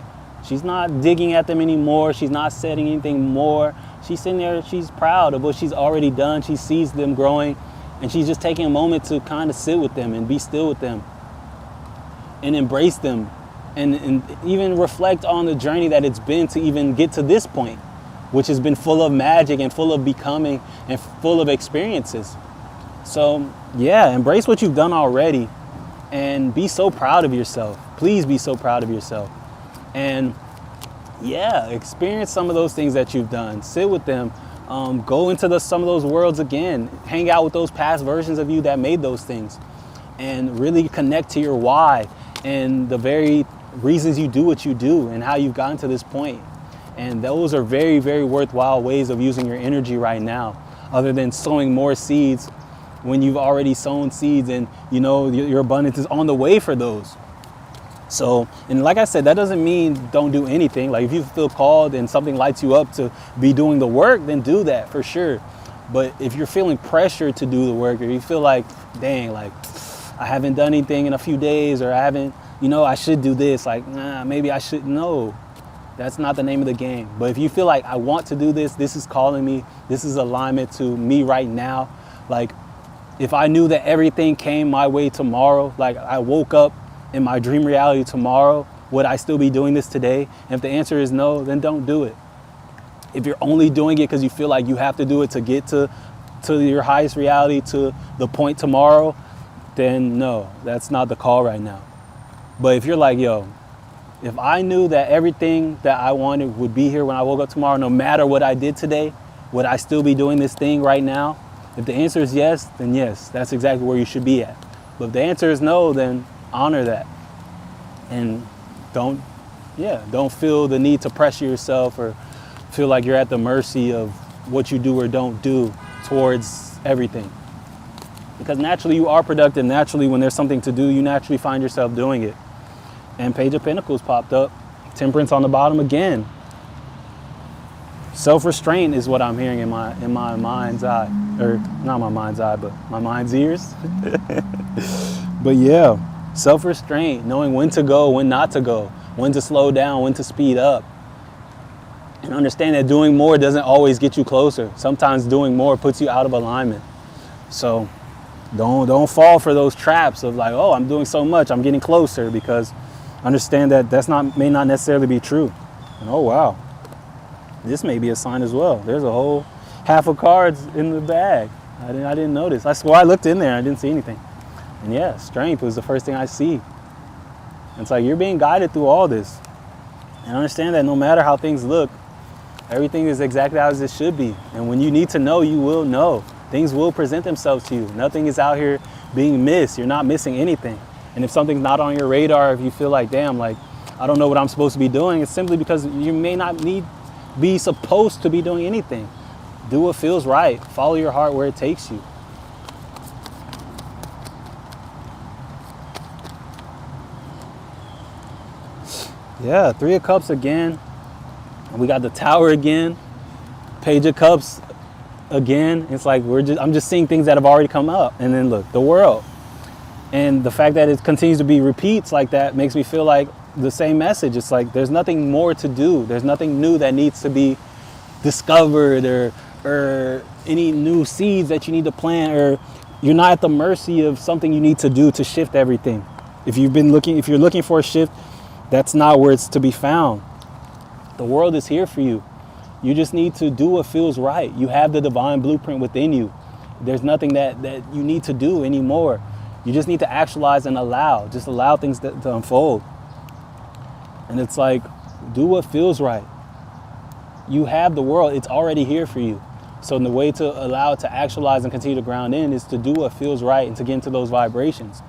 She's not digging at them anymore. She's not setting anything more. She's sitting there, she's proud of what she's already done. She sees them growing, and she's just taking a moment to kind of sit with them and be still with them and embrace them, and even reflect on the journey that it's been to even get to this point, which has been full of magic and full of becoming and full of experiences. So yeah, embrace what you've done already and be so proud of yourself. Please be so proud of yourself. And yeah, experience some of those things that you've done. Sit with them. Go into some of those worlds again. Hang out with those past versions of you that made those things. And really connect to your why and the very reasons you do what you do and how you've gotten to this point. And those are very, very worthwhile ways of using your energy right now, other than sowing more seeds when you've already sown seeds and you know your abundance is on the way for those. So, and like I said, that doesn't mean don't do anything. Like if you feel called and something lights you up to be doing the work, then do that for sure. But if you're feeling pressure to do the work, or you feel like, dang, like I haven't done anything in a few days, or I haven't, I should do this, like, nah, maybe I shouldn't. No, that's not the name of the game. But if you feel like I want to do this, this is calling me, this is alignment to me right now. Like if I knew that everything came my way tomorrow, like I woke up in my dream reality tomorrow, would I still be doing this today? And if the answer is no, then don't do it. If you're only doing it because you feel like you have to do it to get to your highest reality, to the point tomorrow, then no, that's not the call right now. But if you're like, yo, if I knew that everything that I wanted would be here when I woke up tomorrow, no matter what I did today, would I still be doing this thing right now? If the answer is yes, then yes, that's exactly where you should be at. But if the answer is no, then honor that. And don't feel the need to pressure yourself or feel like you're at the mercy of what you do or don't do towards everything. Because naturally you are productive. Naturally, when there's something to do, you naturally find yourself doing it. And Page of Pentacles popped up. Temperance on the bottom again. Self-restraint is what I'm hearing in my mind's eye, or not my mind's eye, but my mind's ears. But yeah, self-restraint, knowing when to go, when not to go, when to slow down, when to speed up. And understand that doing more doesn't always get you closer. Sometimes doing more puts you out of alignment. So don't fall for those traps of like, oh, I'm doing so much, I'm getting closer, because understand that may not necessarily be true. And oh wow, this may be a sign as well. There's a whole half of cards in the bag. I didn't notice. I swore I looked in there, I didn't see anything. And yeah, strength was the first thing I see. It's like you're being guided through all this. And understand that no matter how things look, everything is exactly as it should be. And when you need to know, you will know. Things will present themselves to you. Nothing is out here being missed. You're not missing anything. And if something's not on your radar, if you feel like, damn, like, I don't know what I'm supposed to be doing, it's simply because you may not be supposed to be doing anything. Do what feels right. Follow your heart where it takes you. Yeah, 3 of Cups again. We got the Tower again. Page of Cups again. It's like I'm just seeing things that have already come up. And then look, the World. And the fact that it continues to be repeats like that makes me feel like the same message. It's like there's nothing more to do. There's nothing new that needs to be discovered, or any new seeds that you need to plant, or you're not at the mercy of something you need to do to shift everything. If you're looking for a shift, that's not where it's to be found. The world is here for you. You just need to do what feels right. You have the divine blueprint within you. There's nothing that you need to do anymore. You just need to actualize and just allow things to unfold. And it's like, do what feels right. You have the world, it's already here for you. So the way to allow it to actualize and continue to ground in is to do what feels right and to get into those vibrations.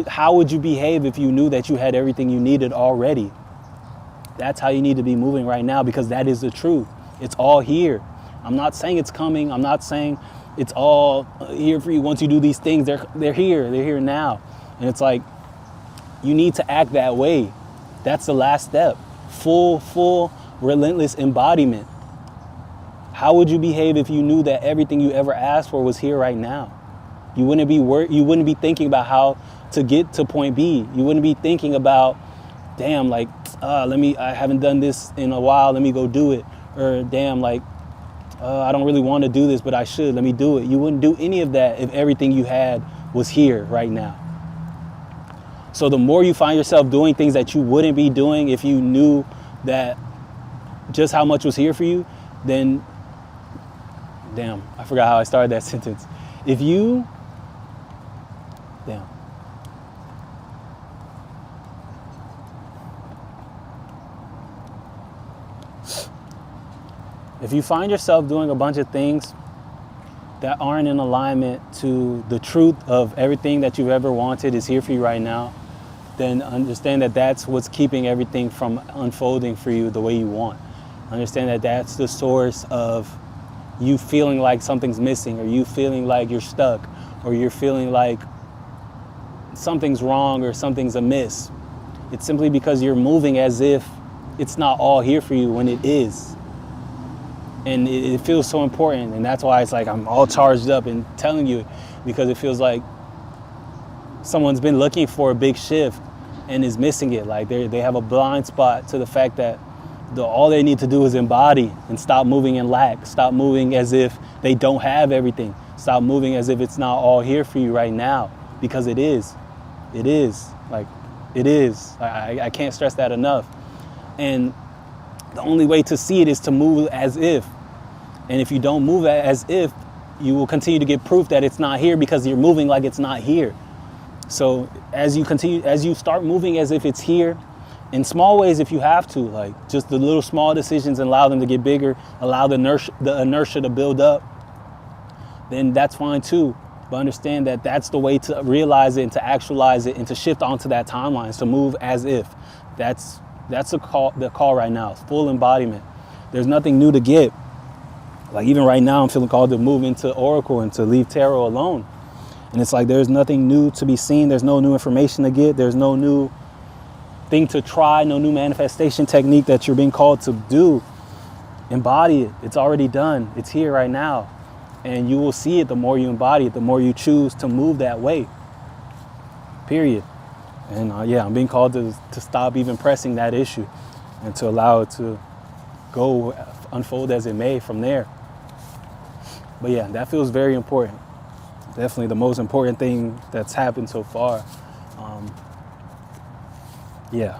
How would you behave if you knew that you had everything you needed already? That's how you need to be moving right now, because that is the truth. It's all here. I'm not saying it's coming. I'm not saying it's all here for you once you do these things. They're here. They're here now. And it's like, you need to act that way. That's the last step. Full, relentless embodiment. How would you behave if you knew that everything you ever asked for was here right now? You wouldn't be thinking about how to get to point B. You wouldn't be thinking about, damn, like, I haven't done this in a while, let me go do it. Or damn, like, I don't really want to do this, but I should, let me do it. You wouldn't do any of that if everything you had was here right now. So the more you find yourself doing things that you wouldn't be doing if you knew that just how much was here for you, then, damn, I forgot how I started that sentence. If you find yourself doing a bunch of things that aren't in alignment to the truth of everything that you've ever wanted is here for you right now, then understand that that's what's keeping everything from unfolding for you the way you want. Understand that that's the source of you feeling like something's missing, or you feeling like you're stuck, or you're feeling like something's wrong or something's amiss. It's simply because you're moving as if it's not all here for you when it is. And it feels so important, and that's why it's like I'm all charged up and telling you, because it feels like someone's been looking for a big shift and is missing it. Like they have a blind spot to the fact that all they need to do is embody and stop moving in lack. Stop moving as if they don't have everything. Stop moving as if it's not all here for you right now, because it is. It is. Like, it is. I can't stress that enough. And the only way to see it is to move as if. And if you don't move as if, you will continue to get proof that it's not here, because you're moving like it's not here. So as you start moving as if it's here, in small ways if you have to, like just the little small decisions, and allow them to get bigger, allow the inertia to build up, then that's fine too. But understand that that's the way to realize it and to actualize it and to shift onto that timeline, is to move as if. That's the call right now. It's full embodiment. There's nothing new to get. Like even right now, I'm feeling called to move into Oracle and to leave tarot alone. And it's like there's nothing new to be seen. There's no new information to get. There's no new thing to try, no new manifestation technique that you're being called to do. Embody it. It's already done. It's here right now. And you will see it the more you embody it, the more you choose to move that way. Period. And I'm being called to stop even pressing that issue and to allow it to go unfold as it may from there. But yeah, that feels very important. Definitely the most important thing that's happened so far. But yeah,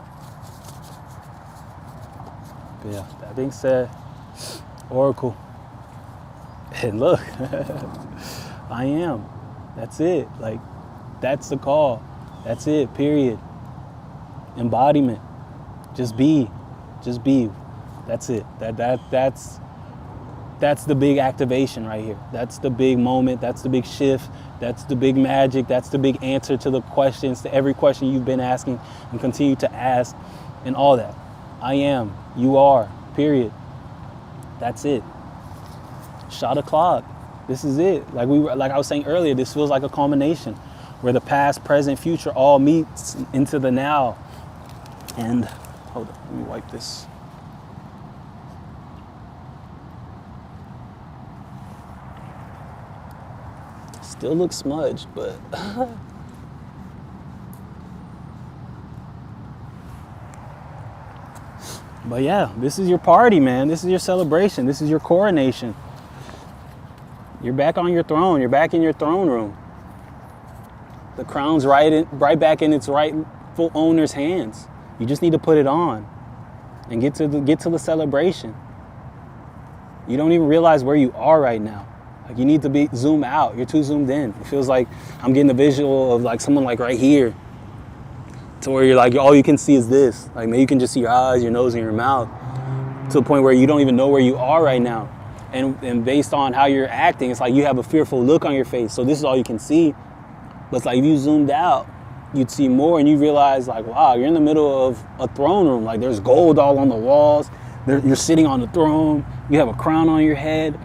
that being said, Oracle, and look, I am. That's it. Like, that's the call. That's it, period. Embodiment. Just be. Just be. That's it. That's the big activation right here. That's the big moment. That's the big shift. That's the big magic. That's the big answer to the questions, to every question you've been asking and continue to ask, and all that. I am. You are. Period. That's it. Shot o'clock. This is it. Like I was saying earlier, this feels like a culmination where the past, present, future all meets into the now. And hold on, let me wipe this. Still looks smudged, but but yeah, this is your party, man. This is your celebration. This is your coronation. You're back on your throne. You're back in your throne room. The crown's right back in its rightful owner's hands. You just need to put it on and get to the celebration. You don't even realize where you are right now. Like, you need to zoom out. You're too zoomed in. It feels like I'm getting the visual of like someone like right here, to where you're like, all you can see is this. Like, maybe you can just see your eyes, your nose, and your mouth, to the point where you don't even know where you are right now. And based on how you're acting, it's like you have a fearful look on your face. So this is all you can see. But it's like if you zoomed out, you'd see more, and you realize like, wow, you're in the middle of a throne room. Like, there's gold all on the walls. You're sitting on the throne. You have a crown on your head.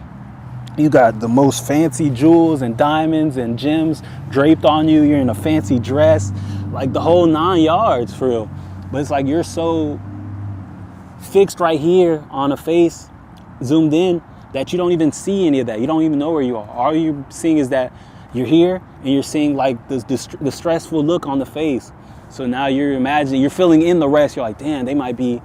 You got the most fancy jewels and diamonds and gems draped on you. You're in a fancy dress, like the whole 9 yards for real. But it's like you're so fixed right here on a face, zoomed in, that you don't even see any of that. You don't even know where you are. All you're seeing is that you're here, and you're seeing like the stressful look on the face. So now you're imagining, you're filling in the rest. You're like, damn, they might be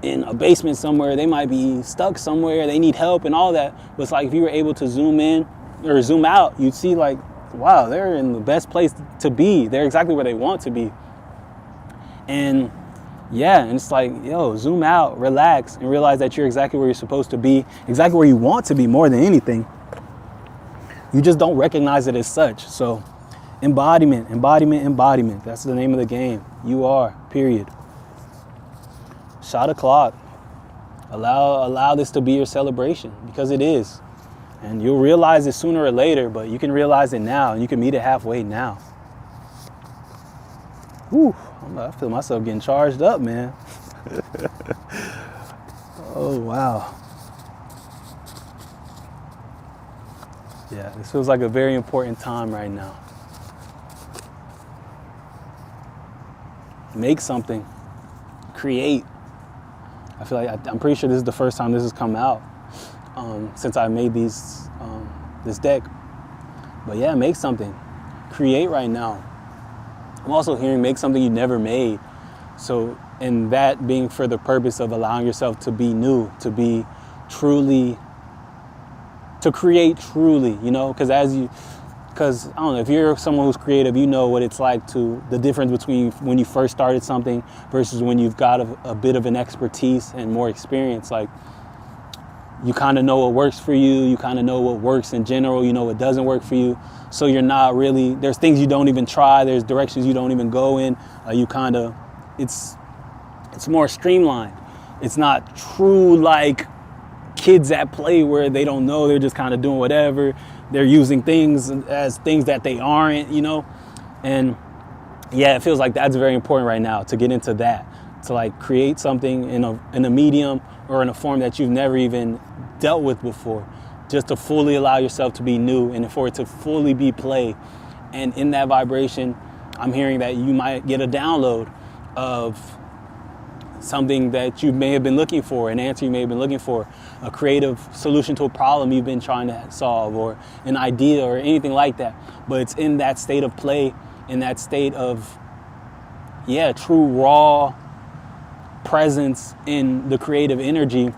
in a basement somewhere. They might be stuck somewhere. They need help and all that. But it's like if you were able to zoom in or zoom out, you'd see like, wow, they're in the best place to be. They're exactly where they want to be. And yeah, and it's like, yo, zoom out, relax, and realize that you're exactly where you're supposed to be, exactly where you want to be more than anything. You just don't recognize it as such. So embodiment, embodiment, embodiment. That's the name of the game. You are, period. Shot o'clock. Allow this to be your celebration, because it is. And you'll realize it sooner or later, but you can realize it now, and you can meet it halfway now. Whew, I feel myself getting charged up, man. Oh, wow. Yeah, this feels like a very important time right now. Make something. Create. I feel like I'm pretty sure this is the first time this has come out since I made this deck. But yeah, make something. Create right now. I'm also hearing make something you never made. So, and that being for the purpose of allowing yourself to be new, to be truly, to create truly, you know, because I don't know, if you're someone who's creative, you know what it's like the difference between when you first started something versus when you've got a bit of an expertise and more experience. Like, you kind of know what works for you. You kind of know what works in general. You know what doesn't work for you. So you're not really, there's things you don't even try. There's directions you don't even go in. It's more streamlined. It's not true like kids at play where they don't know. They're just kind of doing whatever. They're using things as things that they aren't, you know? And yeah, it feels like that's very important right now, to get into that, to like create something in a medium or in a form that you've never even dealt with before, just to fully allow yourself to be new and for it to fully be play. And in that vibration, I'm hearing that you might get a download of something that you may have been looking for, an answer you may have been looking for, a creative solution to a problem you've been trying to solve, or an idea or anything like that. But it's in that state of play, in that state of, true raw presence in the creative energy,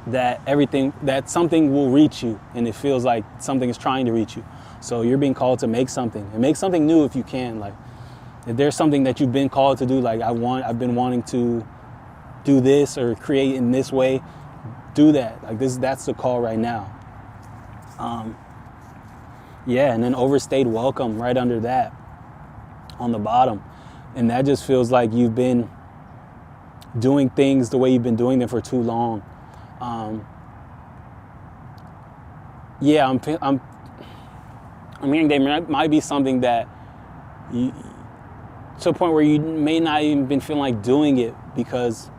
that something will reach you, and it feels like something is trying to reach you. So you're being called to make something, and make something new if you can. Like, if there's something that you've been called to do, like I've been wanting to do this or create in this way, do that. Like that's the call right now. And then overstayed welcome right under that on the bottom. And that just feels like you've been doing things the way you've been doing them for too long. I'm hearing there might be something that you, to a point where you may not even been feeling like doing it, because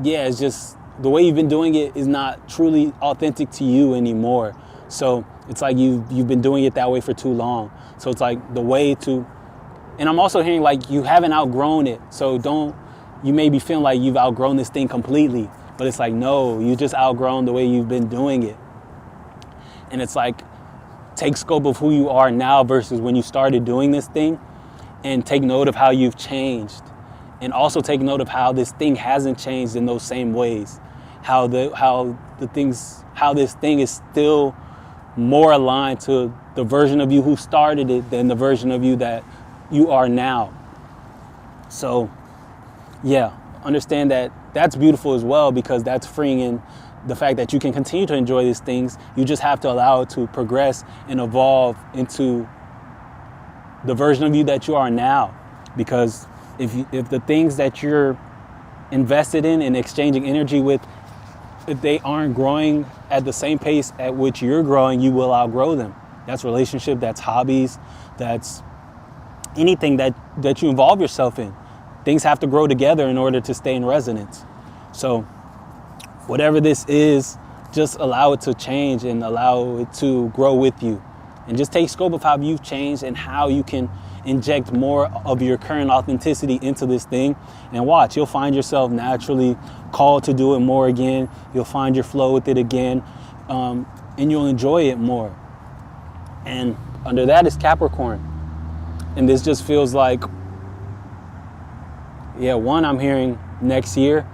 it's just the way you've been doing it is not truly authentic to you anymore. So it's like you've been doing it that way for too long. So it's like the way to, and I'm also hearing like you haven't outgrown it. So you may be feeling like you've outgrown this thing completely, but it's like, no, you just outgrown the way you've been doing it. And it's like, take scope of who you are now versus when you started doing this thing, and take note of how you've changed. And also take note of how this thing hasn't changed in those same ways. How this thing is still more aligned to the version of you who started it than the version of you that you are now. So, understand that that's beautiful as well, because that's freeing in the fact that you can continue to enjoy these things. You just have to allow it to progress and evolve into the version of you that you are now. Because if the things that you're invested in and exchanging energy with, if they aren't growing at the same pace at which you're growing, you will outgrow them. That's relationship, that's hobbies, that's anything that you involve yourself in. Things have to grow together in order to stay in resonance. So whatever this is, just allow it to change and allow it to grow with you. And just take scope of how you've changed and how you can inject more of your current authenticity into this thing. And watch, you'll find yourself naturally called to do it more again. You'll find your flow with it again, and you'll enjoy it more. And under that is Capricorn. And this just feels like, I'm hearing next year,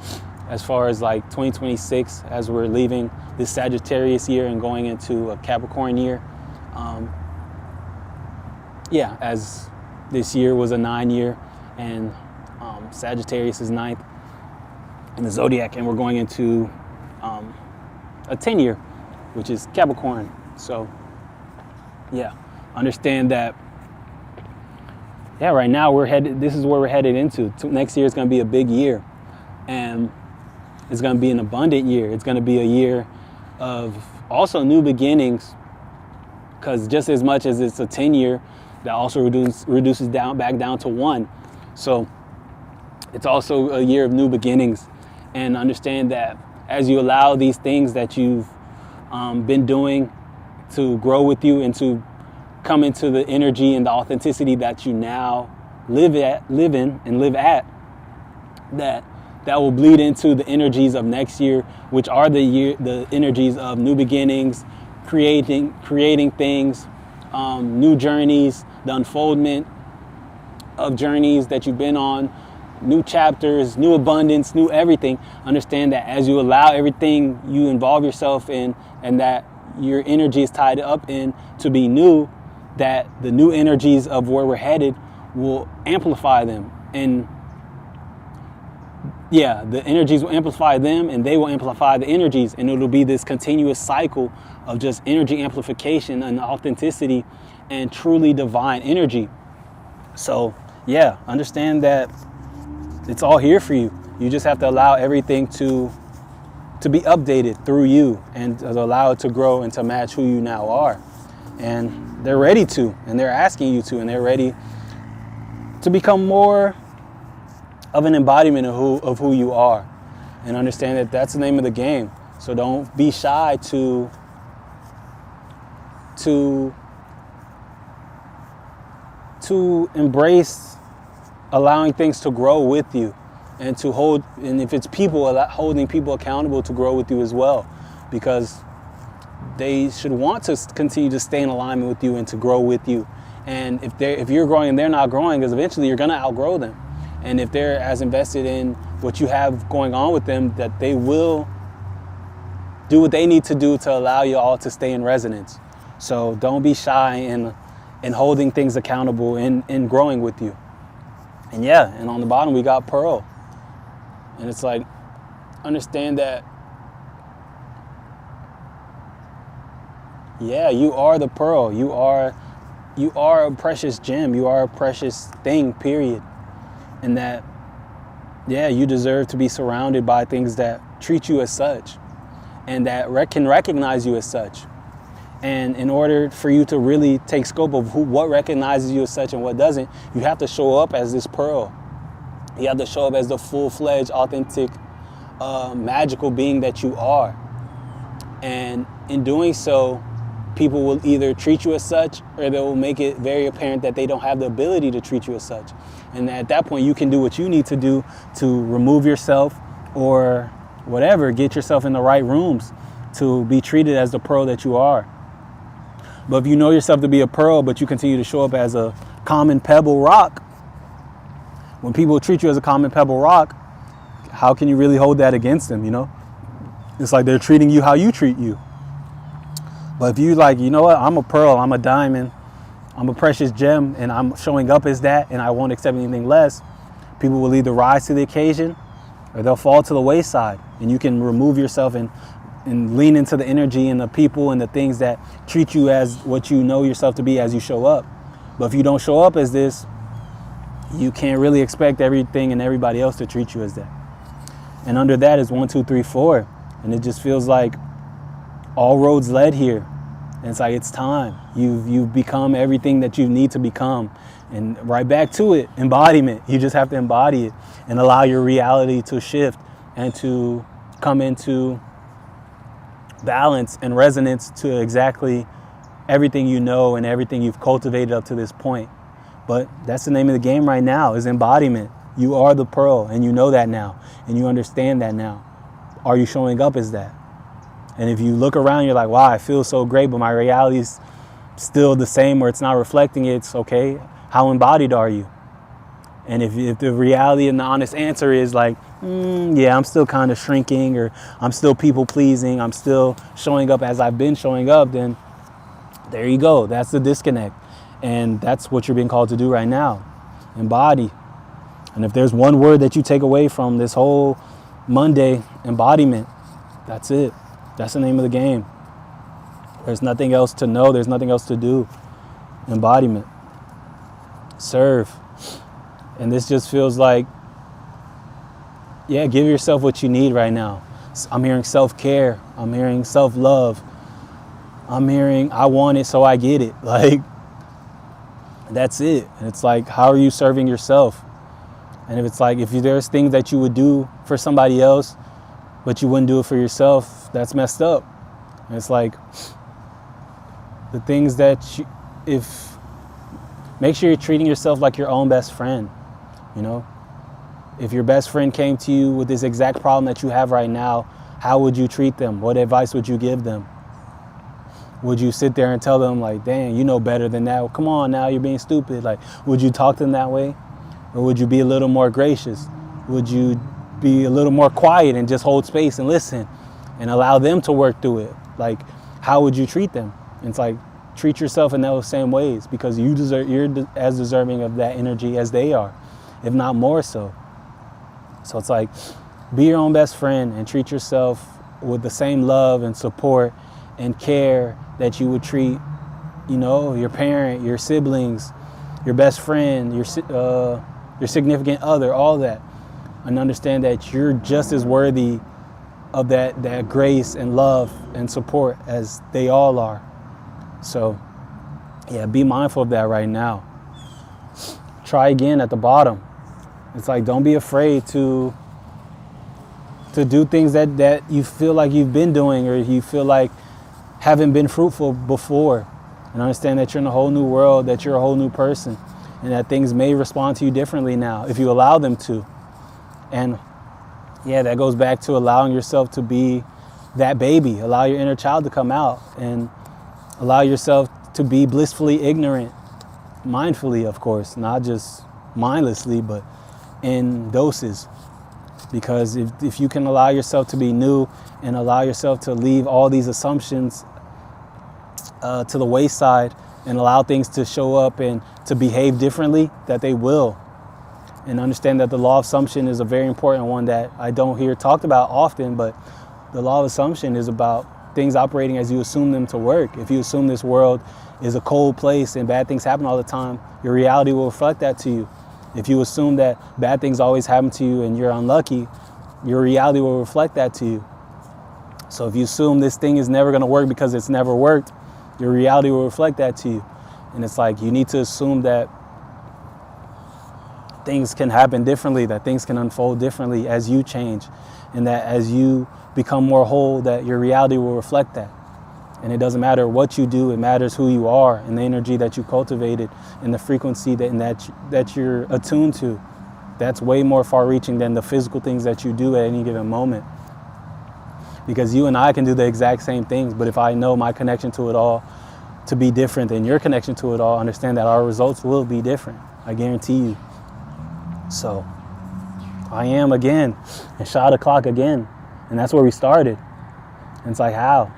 as far as like 2026, as we're leaving this Sagittarius year and going into a Capricorn year. As this year was a 9-year, and Sagittarius is 9th in the zodiac, and we're going into a 10-year, which is Capricorn. So understand that right now this is where we're headed into. Next year is going to be a big year, and it's going to be an abundant year. It's going to be a year of also new beginnings, because just as much as it's a 10-year, that also reduces back down to 1. So it's also a year of new beginnings. And understand that as you allow these things that you've been doing to grow with you and to come into the energy and the authenticity that you now live at, that will bleed into the energies of next year, which are the energies of new beginnings, creating things, new journeys, the unfoldment of journeys that you've been on, new chapters, new abundance, new everything. Understand that as you allow everything you involve yourself in, and that your energy is tied up in to be new, that the new energies of where we're headed will amplify them. And the energies will amplify them, and they will amplify the energies, and it'll be this continuous cycle of just energy amplification and authenticity and truly divine energy. So understand that it's all here for you. You just have to allow everything to be updated through you, and to allow it to grow and to match who you now are. And they're ready to, and they're asking you to, and they're ready to become more of an embodiment of who you are. And understand that that's the name of the game. So don't be shy to embrace allowing things to grow with you, and to hold, and if it's people, holding people accountable to grow with you as well, because they should want to continue to stay in alignment with you and to grow with you. And if you're growing and they're not growing, because eventually you're going to outgrow them. And if they're as invested in what you have going on with them, that they will do what they need to do to allow you all to stay in resonance. So don't be shy in holding things accountable and in growing with you. And yeah, and on the bottom we got Pearl. And it's like, understand that, yeah, you are the pearl. You are a precious gem. You are a precious thing, period. And that, yeah, you deserve to be surrounded by things that treat you as such and that can recognize you as such. And in order for you to really take scope of what recognizes you as such and what doesn't, you have to show up as this pearl. You have to show up as the full-fledged, authentic, magical being that you are. And in doing so, people will either treat you as such, or they will make it very apparent that they don't have the ability to treat you as such. And at that point, you can do what you need to do to remove yourself or whatever, get yourself in the right rooms to be treated as the pearl that you are. But if you know yourself to be a pearl, but you continue to show up as a common pebble rock, when people treat you as a common pebble rock, how can you really hold that against them, you know? It's like they're treating you how you treat you. But if you like, you know what, I'm a pearl, I'm a diamond, I'm a precious gem, and I'm showing up as that, and I won't accept anything less, people will either rise to the occasion or they'll fall to the wayside. And you can remove yourself and lean into the energy and the people and the things that treat you as what you know yourself to be as you show up. But if you don't show up as this, you can't really expect everything and everybody else to treat you as that. And under that is 1, 2, 3, 4. And it just feels like all roads led here. And it's like, it's time. You've become everything that you need to become. And right back to it, embodiment. You just have to embody it and allow your reality to shift and to come into balance and resonance to exactly everything you know and everything you've cultivated up to this point. But that's the name of the game right now, is embodiment. You are the pearl, and you know that now, and you understand that now. Are you showing up as that? And if you look around, you're like, wow, I feel so great, but my reality is still the same, or it's not reflecting it, it's okay. How embodied are you? And if the reality and the honest answer is like, yeah, I'm still kind of shrinking, or I'm still people pleasing, I'm still showing up as I've been showing up, then there you go. That's the disconnect. And that's what you're being called to do right now. Embody. And if there's one word that you take away from this whole Monday, embodiment, that's it. That's the name of the game. There's nothing else to know. There's nothing else to do. Embodiment. Serve. And this just feels like, yeah, give yourself what you need right now. I'm hearing self-care. I'm hearing self-love. I'm hearing, I want it, so I get it. Like, that's it. And it's like, how are you serving yourself? And if it's like, if there's things that you would do for somebody else, but you wouldn't do it for yourself, that's messed up. And it's like, the things that make sure you're treating yourself like your own best friend, you know? If your best friend came to you with this exact problem that you have right now, how would you treat them? What advice would you give them? Would you sit there and tell them like, dang, you know better than that? Well, come on now, you're being stupid. Like, would you talk to them that way? Or would you be a little more gracious? Would you be a little more quiet and just hold space and listen and allow them to work through it? Like, how would you treat them? And it's like, treat yourself in those same ways, because you're as deserving of that energy as they are, if not more so. So it's like, be your own best friend and treat yourself with the same love and support and care that you would treat, you know, your parent, your siblings, your best friend, your significant other, all that. And understand that you're just as worthy of that grace and love and support as they all are. So, yeah, be mindful of that right now. Try again at the bottom. It's like, don't be afraid to do things that you feel like you've been doing or you feel like haven't been fruitful before. And understand that you're in a whole new world, that you're a whole new person, and that things may respond to you differently now if you allow them to. And yeah, that goes back to allowing yourself to be that baby. Allow your inner child to come out and allow yourself to be blissfully ignorant, mindfully, of course, not just mindlessly, but in doses. Because if you can allow yourself to be new and allow yourself to leave all these assumptions to the wayside and allow things to show up and to behave differently, that they will. And understand that the law of assumption is a very important one that I don't hear talked about often, but the law of assumption is about things operating as you assume them to work. If you assume this world is a cold place and bad things happen all the time, your reality will reflect that to you. If you assume that bad things always happen to you and you're unlucky, your reality will reflect that to you. So if you assume this thing is never going to work because it's never worked, your reality will reflect that to you. And it's like you need to assume that things can happen differently, that things can unfold differently as you change, and that as you become more whole, that your reality will reflect that. And it doesn't matter what you do, it matters who you are and the energy that you cultivated and the frequency that you're attuned to. That's way more far-reaching than the physical things that you do at any given moment. Because you and I can do the exact same things, but if I know my connection to it all to be different than your connection to it all, understand that our results will be different. I guarantee you. So, I am again, and shot o'clock again. And that's where we started. And it's like, how?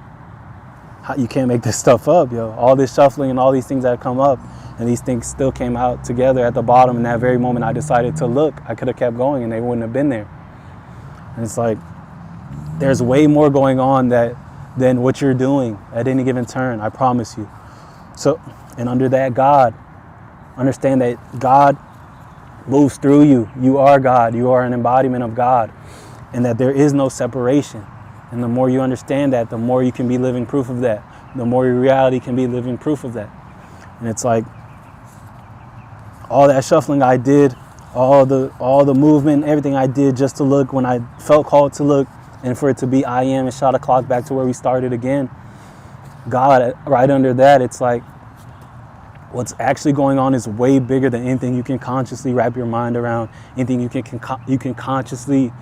You can't make this stuff up, yo. All this shuffling and all these things that come up, and these things still came out together at the bottom. In that very moment I decided to look, I could have kept going and they wouldn't have been there. And it's like, there's way more going on than what you're doing at any given turn, I promise you. So, and under that, God, understand that God moves through you. You are God. You are an embodiment of God. And that there is no separation. And the more you understand that, the more you can be living proof of that. The more your reality can be living proof of that. And it's like, all that shuffling I did, all the movement, everything I did just to look when I felt called to look, and for it to be I am and shot a clock back to where we started again. God, right under that, it's like, what's actually going on is way bigger than anything you can consciously wrap your mind around, anything you can consciously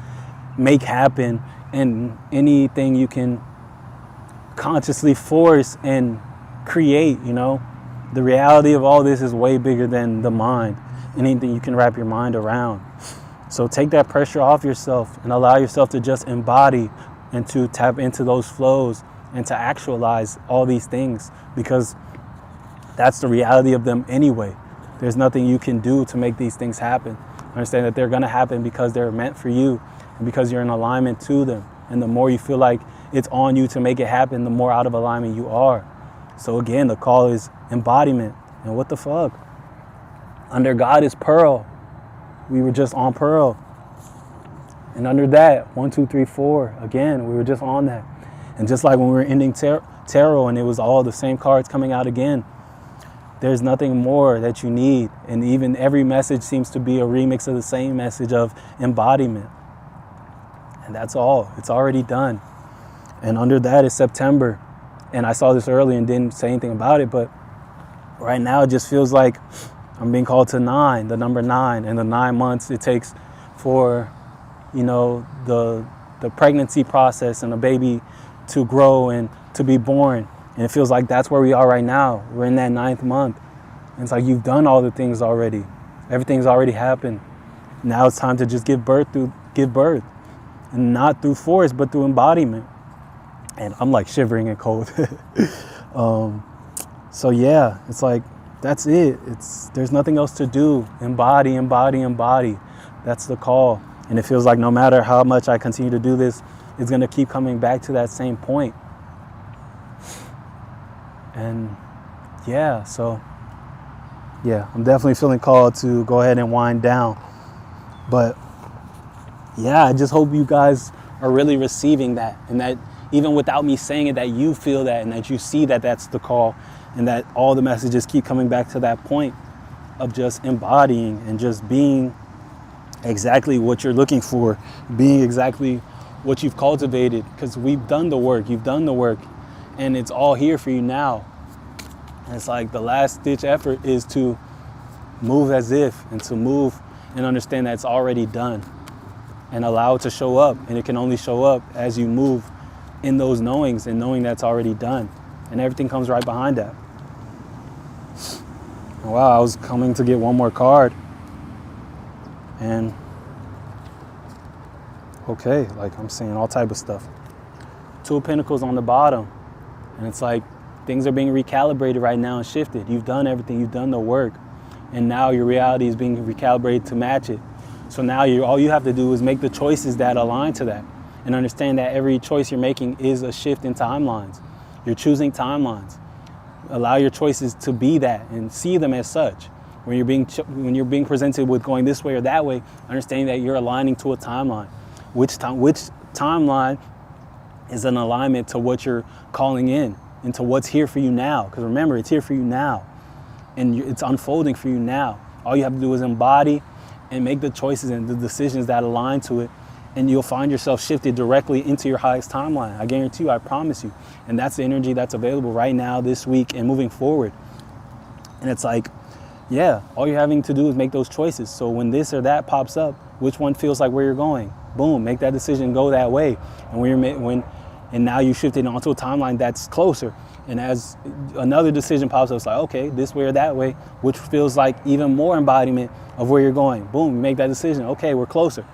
make happen, and anything you can consciously force and create, you know. The reality of all this is way bigger than the mind, anything you can wrap your mind around. So take that pressure off yourself and allow yourself to just embody and to tap into those flows and to actualize all these things, because that's the reality of them anyway. There's nothing you can do to make these things happen. Understand that they're going to happen because they're meant for you and because you're in alignment to them. And the more you feel like it's on you to make it happen, the more out of alignment you are. So again, the call is embodiment. And what the fuck? Under God is Pearl. We were just on Pearl. And under that, 1, 2, 3, 4, again, we were just on that. And just like when we were ending tarot and it was all the same cards coming out again, there's nothing more that you need. And even every message seems to be a remix of the same message of embodiment. And that's all. It's already done. And under that is September. And I saw this early and didn't say anything about it, but right now it just feels like I'm being called to 9, the number 9, and the 9 months it takes for, you know, the pregnancy process and the baby to grow and to be born. And it feels like that's where we are right now. We're in that 9th month. And it's like you've done all the things already. Everything's already happened. Now it's time to just give birth. And not through force, but through embodiment. And I'm like shivering and cold. So yeah, it's like, that's it. There's nothing else to do. Embody, embody, embody. That's the call. And it feels like no matter how much I continue to do this, it's going to keep coming back to that same point. And yeah, so yeah, I'm definitely feeling called to go ahead and wind down. But yeah, I just hope you guys are really receiving that, and that even without me saying it, that you feel that and that you see that that's the call, and that all the messages keep coming back to that point of just embodying and just being exactly what you're looking for, being exactly what you've cultivated, because we've done the work, you've done the work, and it's all here for you now. And it's like the last ditch effort is to move as if, and to move and understand that it's already done. and allow it to show up. And it can only show up as you move in those knowings and knowing that's already done. And everything comes right behind that. Wow, I was coming to get one more card. And okay, like I'm seeing all type of stuff. Two of Pentacles on the bottom. And it's like things are being recalibrated right now and shifted. You've done everything, you've done the work. And now your reality is being recalibrated to match it. So now all you have to do is make the choices that align to that. And understand that every choice you're making is a shift in timelines. You're choosing timelines. Allow your choices to be that and see them as such. When you're being presented with going this way or that way, understanding that you're aligning to a timeline. Which timeline is an alignment to what you're calling in and to what's here for you now. Because remember, it's here for you now. And it's unfolding for you now. All you have to do is embody and make the choices and the decisions that align to it. And you'll find yourself shifted directly into your highest timeline. I guarantee you, I promise you. And that's the energy that's available right now, this week, and moving forward. And it's like, yeah, all you're having to do is make those choices. So when this or that pops up, which one feels like where you're going? Boom, make that decision, go that way. And and now you shifted onto a timeline that's closer. And as another decision pops up, it's like, okay, this way or that way, which feels like even more embodiment of where you're going. Boom, you make that decision. Okay, we're closer.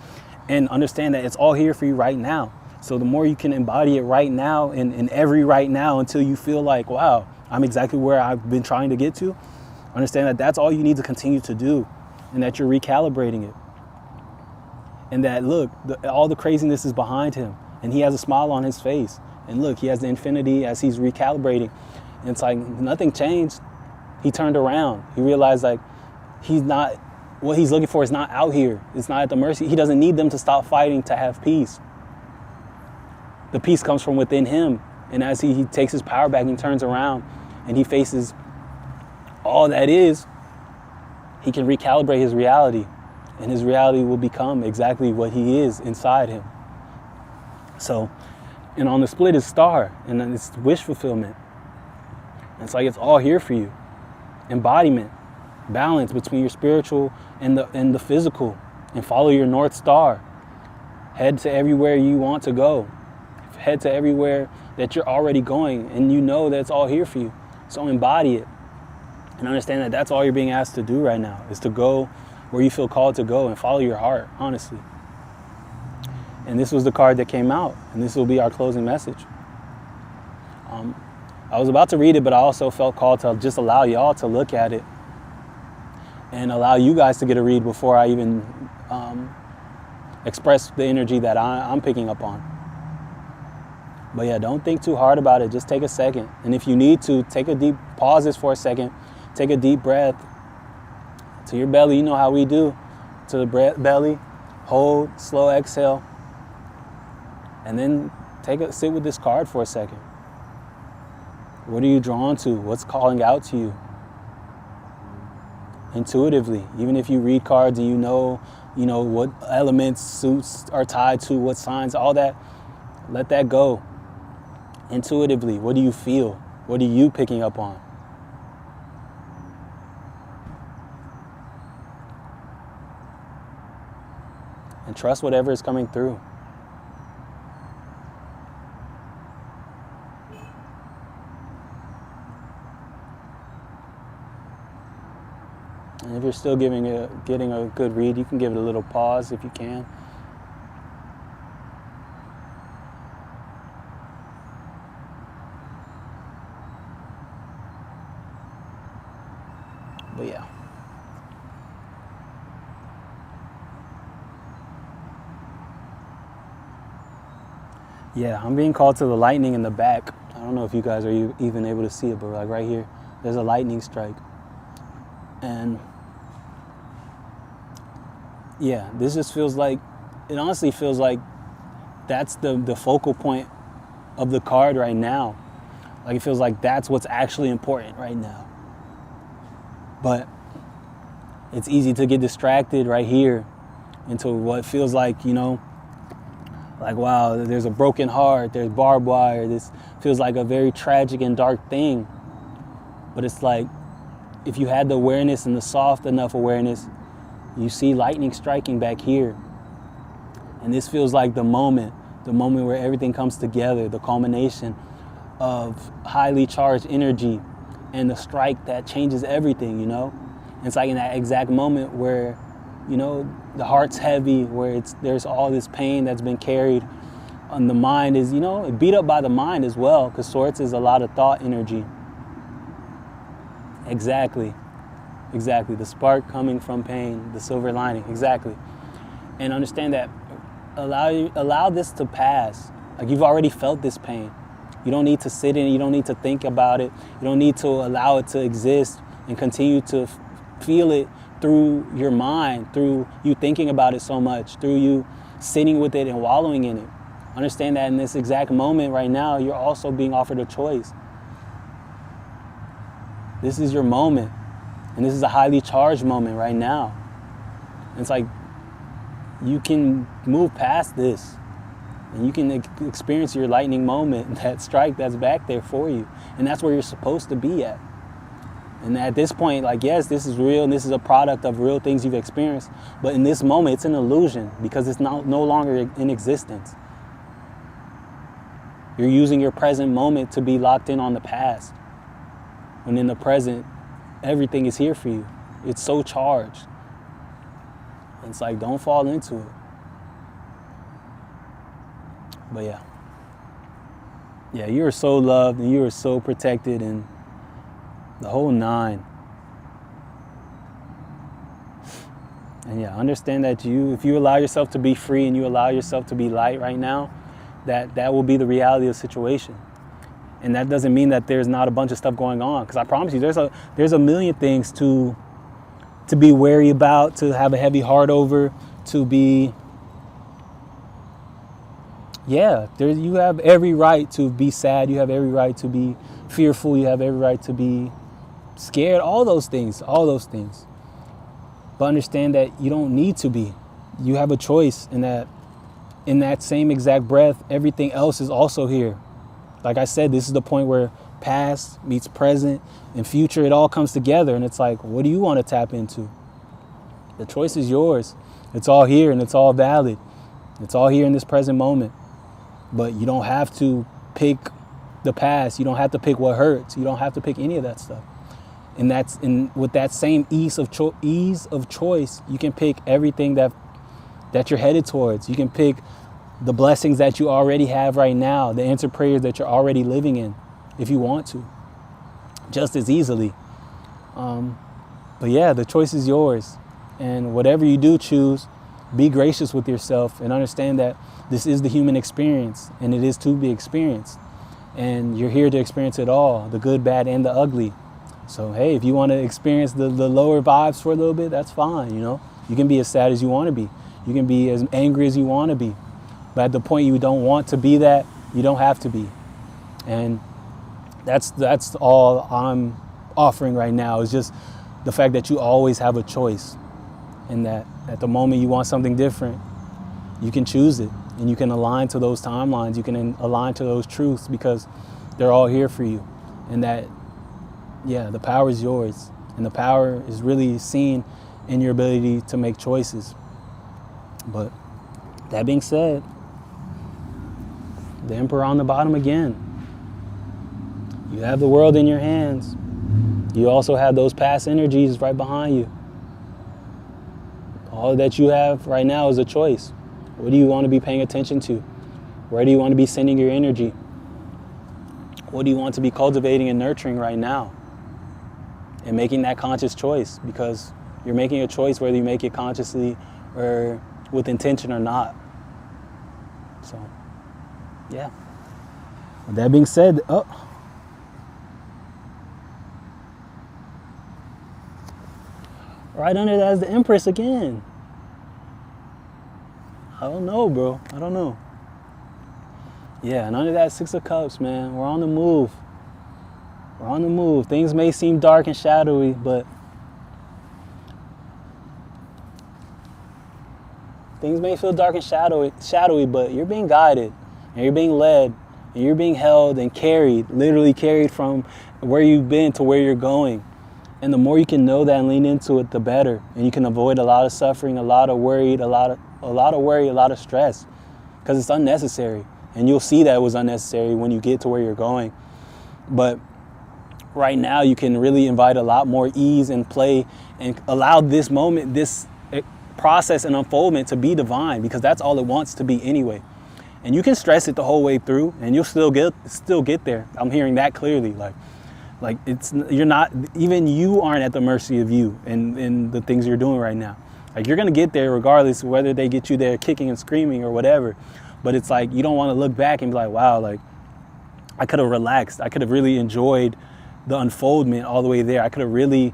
And understand that it's all here for you right now. So the more you can embody it right now in every right now until you feel like, wow, I'm exactly where I've been trying to get to, understand that that's all you need to continue to do and that you're recalibrating it. And that, look, all the craziness is behind him and he has a smile on his face. And look, he has the infinity as he's recalibrating. And it's like nothing changed. He turned around. He realized like what he's looking for is not out here. It's not at the mercy. He doesn't need them to stop fighting to have peace. The peace comes from within him. And as he takes his power back and turns around and he faces all that is, he can recalibrate his reality. And his reality will become exactly what he is inside him. So, and on the split is star, and then it's wish fulfillment. It's like it's all here for you. Embodiment, balance between your spiritual and the physical, and follow your North Star. Head to everywhere you want to go. Head to everywhere that you're already going, and you know that it's all here for you. So embody it, and understand that that's all you're being asked to do right now, is to go where you feel called to go and follow your heart, honestly. And this was the card that came out, and this will be our closing message. I was about to read it, but I also felt called to just allow y'all to look at it and allow you guys to get a read before I even express the energy that I'm picking up on. But yeah, don't think too hard about it. Just take a second. And if you need to, take a deep pauses for a second. Take a deep breath to your belly. You know how we do. To the belly. Hold, slow exhale. And then sit with this card for a second. What are you drawn to? What's calling out to you? Intuitively, even if you read cards and you know what elements, suits are tied to, what signs, all that, let that go. Intuitively, what do you feel? What are you picking up on? And trust whatever is coming through. And if you're still getting a good read, you can give it a little pause if you can. But yeah. Yeah, I'm being called to the lightning in the back. I don't know if you guys are even able to see it, but like right here, there's a lightning strike. And yeah, this just feels like, it honestly feels like that's the focal point of the card right now. Like it feels like that's what's actually important right now. But it's easy to get distracted right here into what feels like, like, wow, there's a broken heart, there's barbed wire, this feels like a very tragic and dark thing. But it's like, if you had the awareness and the soft enough awareness, you see lightning striking back here. And this feels like the moment where everything comes together, the culmination of highly charged energy and the strike that changes everything, you know? It's like in that exact moment where, you know, the heart's heavy, where there's all this pain that's been carried, and the mind is, you know, beat up by the mind as well, because Swords is a lot of thought energy. Exactly. The spark coming from pain, the silver lining, exactly. And understand that, allow this to pass. Like, you've already felt this pain. You don't need to sit in it, you don't need to think about it, you don't need to allow it to exist and continue to feel it through your mind, through you thinking about it so much, through you sitting with it and wallowing in it. Understand that in this exact moment right now, you're also being offered a choice. This is your moment, and this is a highly charged moment right now. And it's like, you can move past this, and you can experience your lightning moment, that strike that's back there for you. And that's where you're supposed to be at. And at this point, like, yes, this is real, and this is a product of real things you've experienced. But in this moment, it's an illusion, because it's no longer in existence. You're using your present moment to be locked in on the past. When in the present, everything is here for you. It's so charged. It's like, don't fall into it. But yeah, you are so loved, and you are so protected, and the whole nine. And yeah, understand that if you allow yourself to be free and you allow yourself to be light right now, that will be the reality of the situation. And that doesn't mean that there's not a bunch of stuff going on, because I promise you, there's a million things to be wary about, to have a heavy heart over, to be, you have every right to be sad, you have every right to be fearful, you have every right to be scared, all those things. But understand that you don't need to be. You have a choice, in that same exact breath, everything else is also here. Like I said, this is the point where past meets present and future, it all comes together. And it's like, what do you want to tap into? The choice is yours. It's all here, and it's all valid. It's all here in this present moment. But you don't have to pick the past. You don't have to pick what hurts. You don't have to pick any of that stuff. And with that same ease of choice, you can pick everything that you're headed towards. You can pick the blessings that you already have right now, the answered prayers that you're already living in, if you want to, just as easily. But yeah, the choice is yours. And whatever you do choose, be gracious with yourself and understand that this is the human experience, and it is to be experienced. And you're here to experience it all, the good, bad, and the ugly. So, hey, if you want to experience the lower vibes for a little bit, that's fine, you know. You can be as sad as you want to be. You can be as angry as you want to be. But at the point you don't want to be that, you don't have to be. And that's all I'm offering right now, is just the fact that you always have a choice. And that at the moment you want something different, you can choose it. And you can align to those timelines. You can align to those truths, because they're all here for you. And that, the power is yours. And the power is really seen in your ability to make choices. But that being said, the Emperor on the bottom again. You have the world in your hands. You also have those past energies right behind you. All that you have right now is a choice. What do you want to be paying attention to? Where do you want to be sending your energy? What do you want to be cultivating and nurturing right now? And making that conscious choice, because you're making a choice whether you make it consciously or with intention or not. So, yeah. With that being said, right under that is the Empress again. I don't know, bro. I don't know. Yeah, and under that Six of Cups, man, we're on the move. We're on the move. Things may seem dark and shadowy, but things may feel dark and shadowy, but you're being guided, and you're being led, and you're being held and carried, literally carried from where you've been to where you're going. And the more you can know that and lean into it, the better. And you can avoid a lot of suffering, a lot of worry, a lot of stress, because it's unnecessary. And you'll see that it was unnecessary when you get to where you're going. But right now you can really invite a lot more ease and play and allow this moment, this process and unfoldment to be divine, because that's all it wants to be anyway. And you can stress it the whole way through and you'll still get there. I'm hearing that clearly. Like you're not, even you aren't at the mercy of you and the things you're doing right now. Like, you're going to get there regardless of whether they get you there kicking and screaming or whatever. But it's like, you don't want to look back and be like, wow, like I could have relaxed. I could have really enjoyed the unfoldment all the way there. I could have really,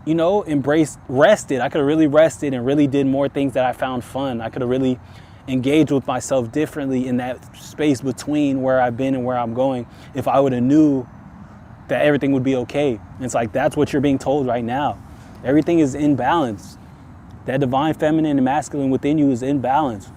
rested. I could have really rested and really did more things that I found fun. I could have really engaged with myself differently in that space between where I've been and where I'm going, if I would have knew that everything would be okay. And it's like, that's what you're being told right now. Everything is in balance. That divine feminine and masculine within you is in balance.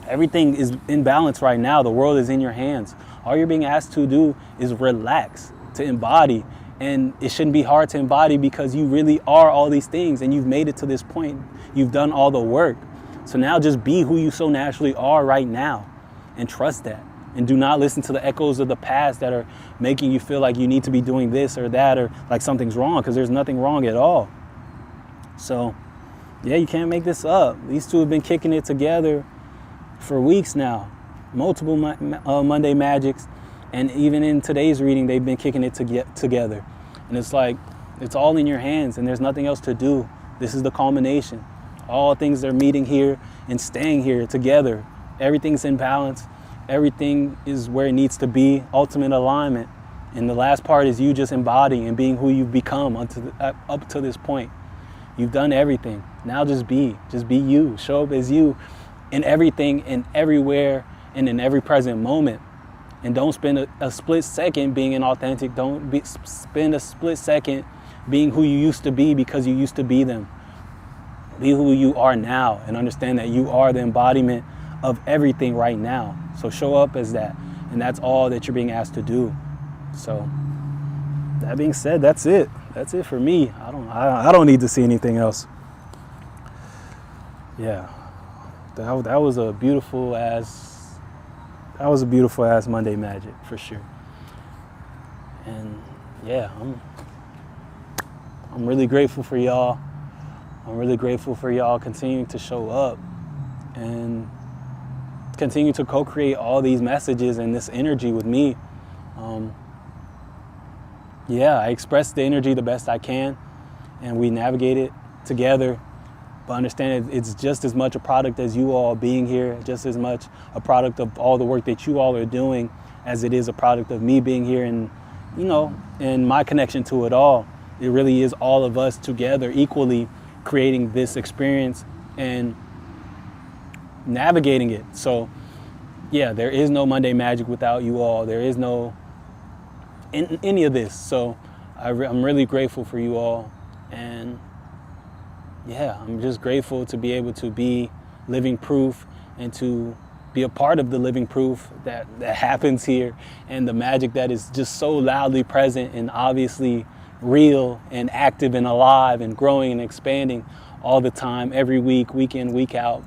Everything is in balance right now. The world is in your hands. All you're being asked to do is relax, to embody. And it shouldn't be hard to embody, because you really are all these things and you've made it to this point. You've done all the work. So now just be who you so naturally are right now and trust that. And do not listen to the echoes of the past that are making you feel like you need to be doing this or that, or like something's wrong, because there's nothing wrong at all. So yeah, you can't make this up. These two have been kicking it together for weeks now. Multiple Monday Magics. And even in today's reading, they've been kicking it together. And it's like, it's all in your hands and there's nothing else to do. This is the culmination. All things are meeting here and staying here together. Everything's in balance. Everything is where it needs to be, ultimate alignment. And the last part is you just embodying and being who you've become up to this point. You've done everything. Now just be you. Show up as you in everything and everywhere and in every present moment. And don't spend a split second being inauthentic. Don't spend a split second being who you used to be because you used to be them. Be who you are now and understand that you are the embodiment of everything right now. So show up as that. And that's all that you're being asked to do. So that being said, that's it. That's it for me. I don't need to see anything else. Yeah. That was a beautiful ass Monday Magic for sure. And yeah, I'm really grateful for y'all. I'm really grateful for y'all continuing to show up and continue to co-create all these messages and this energy with me. I express the energy the best I can and we navigate it together. But understand it's just as much a product as you all being here, just as much a product of all the work that you all are doing as it is a product of me being here and, and my connection to it all. It really is all of us together equally creating this experience and navigating it. So yeah, there is no Monday Magic without you all. There is no any of this. So I'm really grateful for you all. And yeah, I'm just grateful to be able to be living proof and to be a part of the living proof that happens here, and the magic that is just so loudly present and obviously real and active and alive and growing and expanding all the time, every week, week in, week out,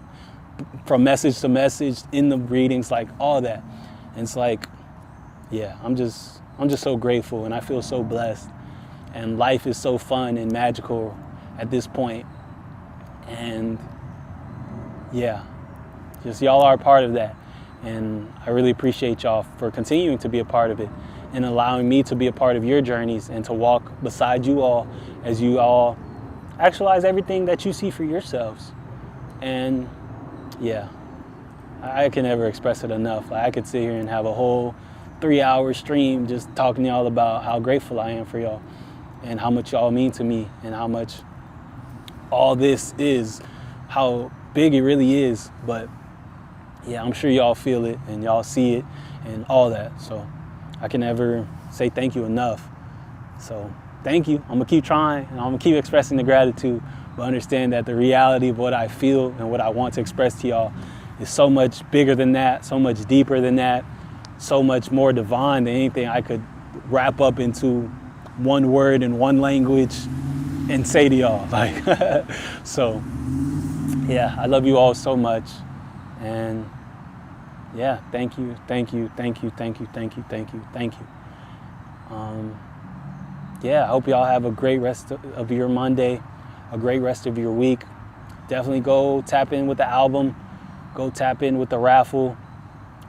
from message to message, in the readings, like all that. And it's like, yeah, I'm just so grateful and I feel so blessed. And life is so fun and magical at this point. And yeah, just y'all are a part of that. And I really appreciate y'all for continuing to be a part of it and allowing me to be a part of your journeys and to walk beside you all as you all actualize everything that you see for yourselves. And yeah, I can never express it enough. I could sit here and have a whole 3-hour stream just talking to y'all about how grateful I am for y'all and how much y'all mean to me and how much all this is, how big it really is. But yeah, I'm sure y'all feel it and y'all see it and all that. So I can never say thank you enough. So thank you. I'm gonna keep trying and I'm gonna keep expressing the gratitude, but understand that the reality of what I feel and what I want to express to y'all is so much bigger than that, so much deeper than that, so much more divine than anything I could wrap up into one word in one language and say to y'all. Like, so yeah, I love you all so much. And yeah, thank you. Yeah, I hope y'all have a great rest of your Monday, a great rest of your week. Definitely go tap in with the album, go tap in with the raffle,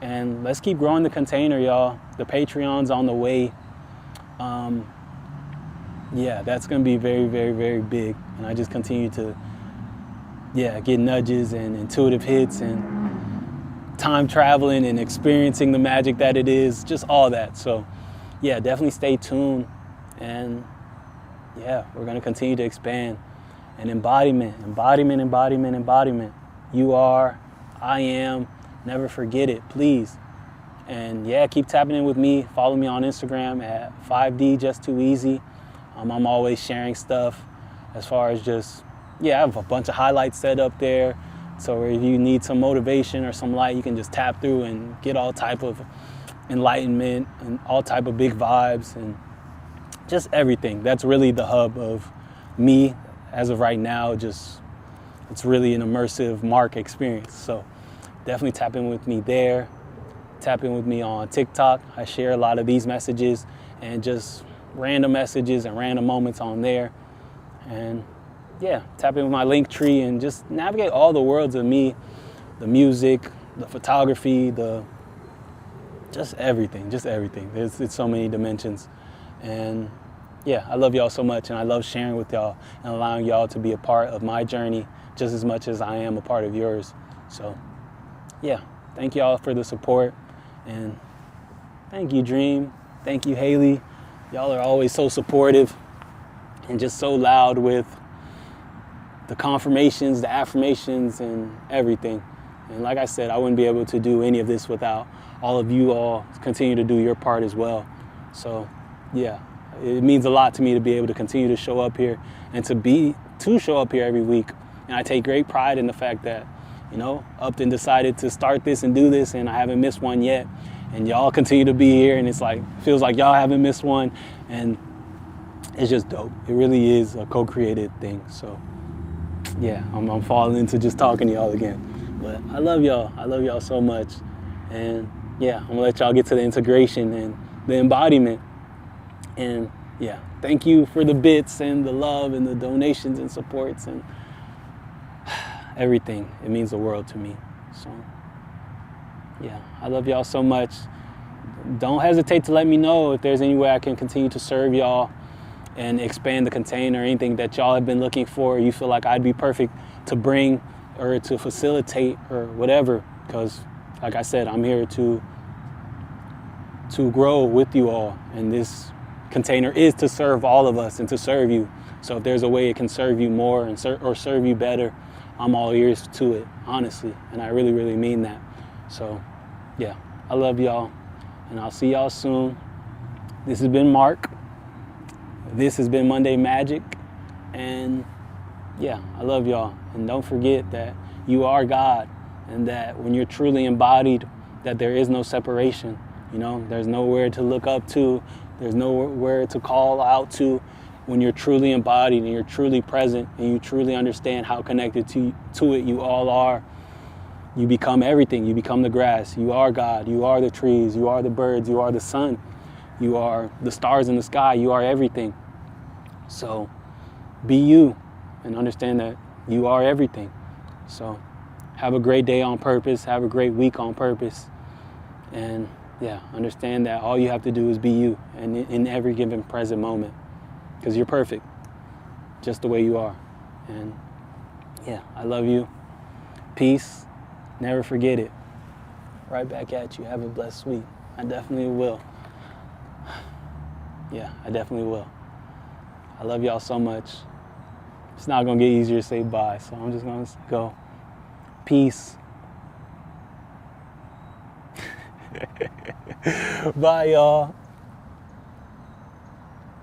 and let's keep growing the container, y'all. The Patreon's on the way. Yeah, that's gonna be very, very, very big. And I just continue to, get nudges and intuitive hits and time traveling and experiencing the magic that it is, just all that. So yeah, definitely stay tuned. And yeah, we're gonna continue to expand. And embodiment. You are, I am, never forget it, please. And yeah, keep tapping in with me. Follow me on Instagram at 5D Just Too Easy. I'm always sharing stuff as far as just, I have a bunch of highlights set up there. So if you need some motivation or some light, you can just tap through and get all type of enlightenment and all type of big vibes and just everything. That's really the hub of me as of right now. Just, it's really an immersive mark experience. So definitely tap in with me there. Tap in with me on TikTok. I share a lot of these messages and just random messages and random moments on there. And yeah, tap in with my link tree and just navigate all the worlds of me, the music, the photography, just everything. It's so many dimensions. And yeah, I love y'all so much, and I love sharing with y'all and allowing y'all to be a part of my journey just as much as I am a part of yours. So yeah, thank y'all for the support, and thank you, Dream. Thank you, Haley. Y'all are always so supportive and just so loud with the confirmations, the affirmations, and everything. And like I said, I wouldn't be able to do any of this without all of you all continue to do your part as well. So yeah, it means a lot to me to be able to continue to show up here and to show up here every week. And I take great pride in the fact that, Upton decided to start this and do this, and I haven't missed one yet. And y'all continue to be here, and it's like, feels like y'all haven't missed one. And it's just dope. It really is a co-created thing. So yeah, I'm falling into just talking to y'all again. But I love y'all. I love y'all so much. And yeah, I'm gonna let y'all get to the integration and the embodiment. And yeah, thank you for the bits and the love and the donations and supports and everything. It means the world to me. So yeah, I love y'all so much. Don't hesitate to let me know if there's any way I can continue to serve y'all and expand the container, anything that y'all have been looking for. You feel like I'd be perfect to bring or to facilitate or whatever, because like I said, I'm here to grow with you all, and this container is to serve all of us and to serve you. So if there's a way it can serve you more and or serve you better, I'm all ears to it, honestly, and I really, really mean that. So yeah, I love y'all, and I'll see y'all soon. This has been Mark. This has been Monday Magic, and yeah, I love y'all. And don't forget that you are God, and that when you're truly embodied, that there is no separation. There's nowhere to look up to. There's nowhere to call out to. When you're truly embodied and you're truly present and you truly understand how connected to it you all are, you become everything. You become the grass. You are God. You are the trees. You are the birds. You are the sun. You are the stars in the sky. You are everything. So be you and understand that you are everything. So have a great day on purpose. Have a great week on purpose. And yeah, understand that all you have to do is be you, and in every given present moment, because you're perfect just the way you are. And yeah, I love you. Peace. Never forget it. Right back at you. Have a blessed week. I definitely will. Yeah, I definitely will. I love y'all so much. It's not going to get easier to say bye, so I'm just going to go. Peace. Bye, y'all.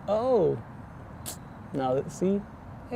Oh. Now let's see.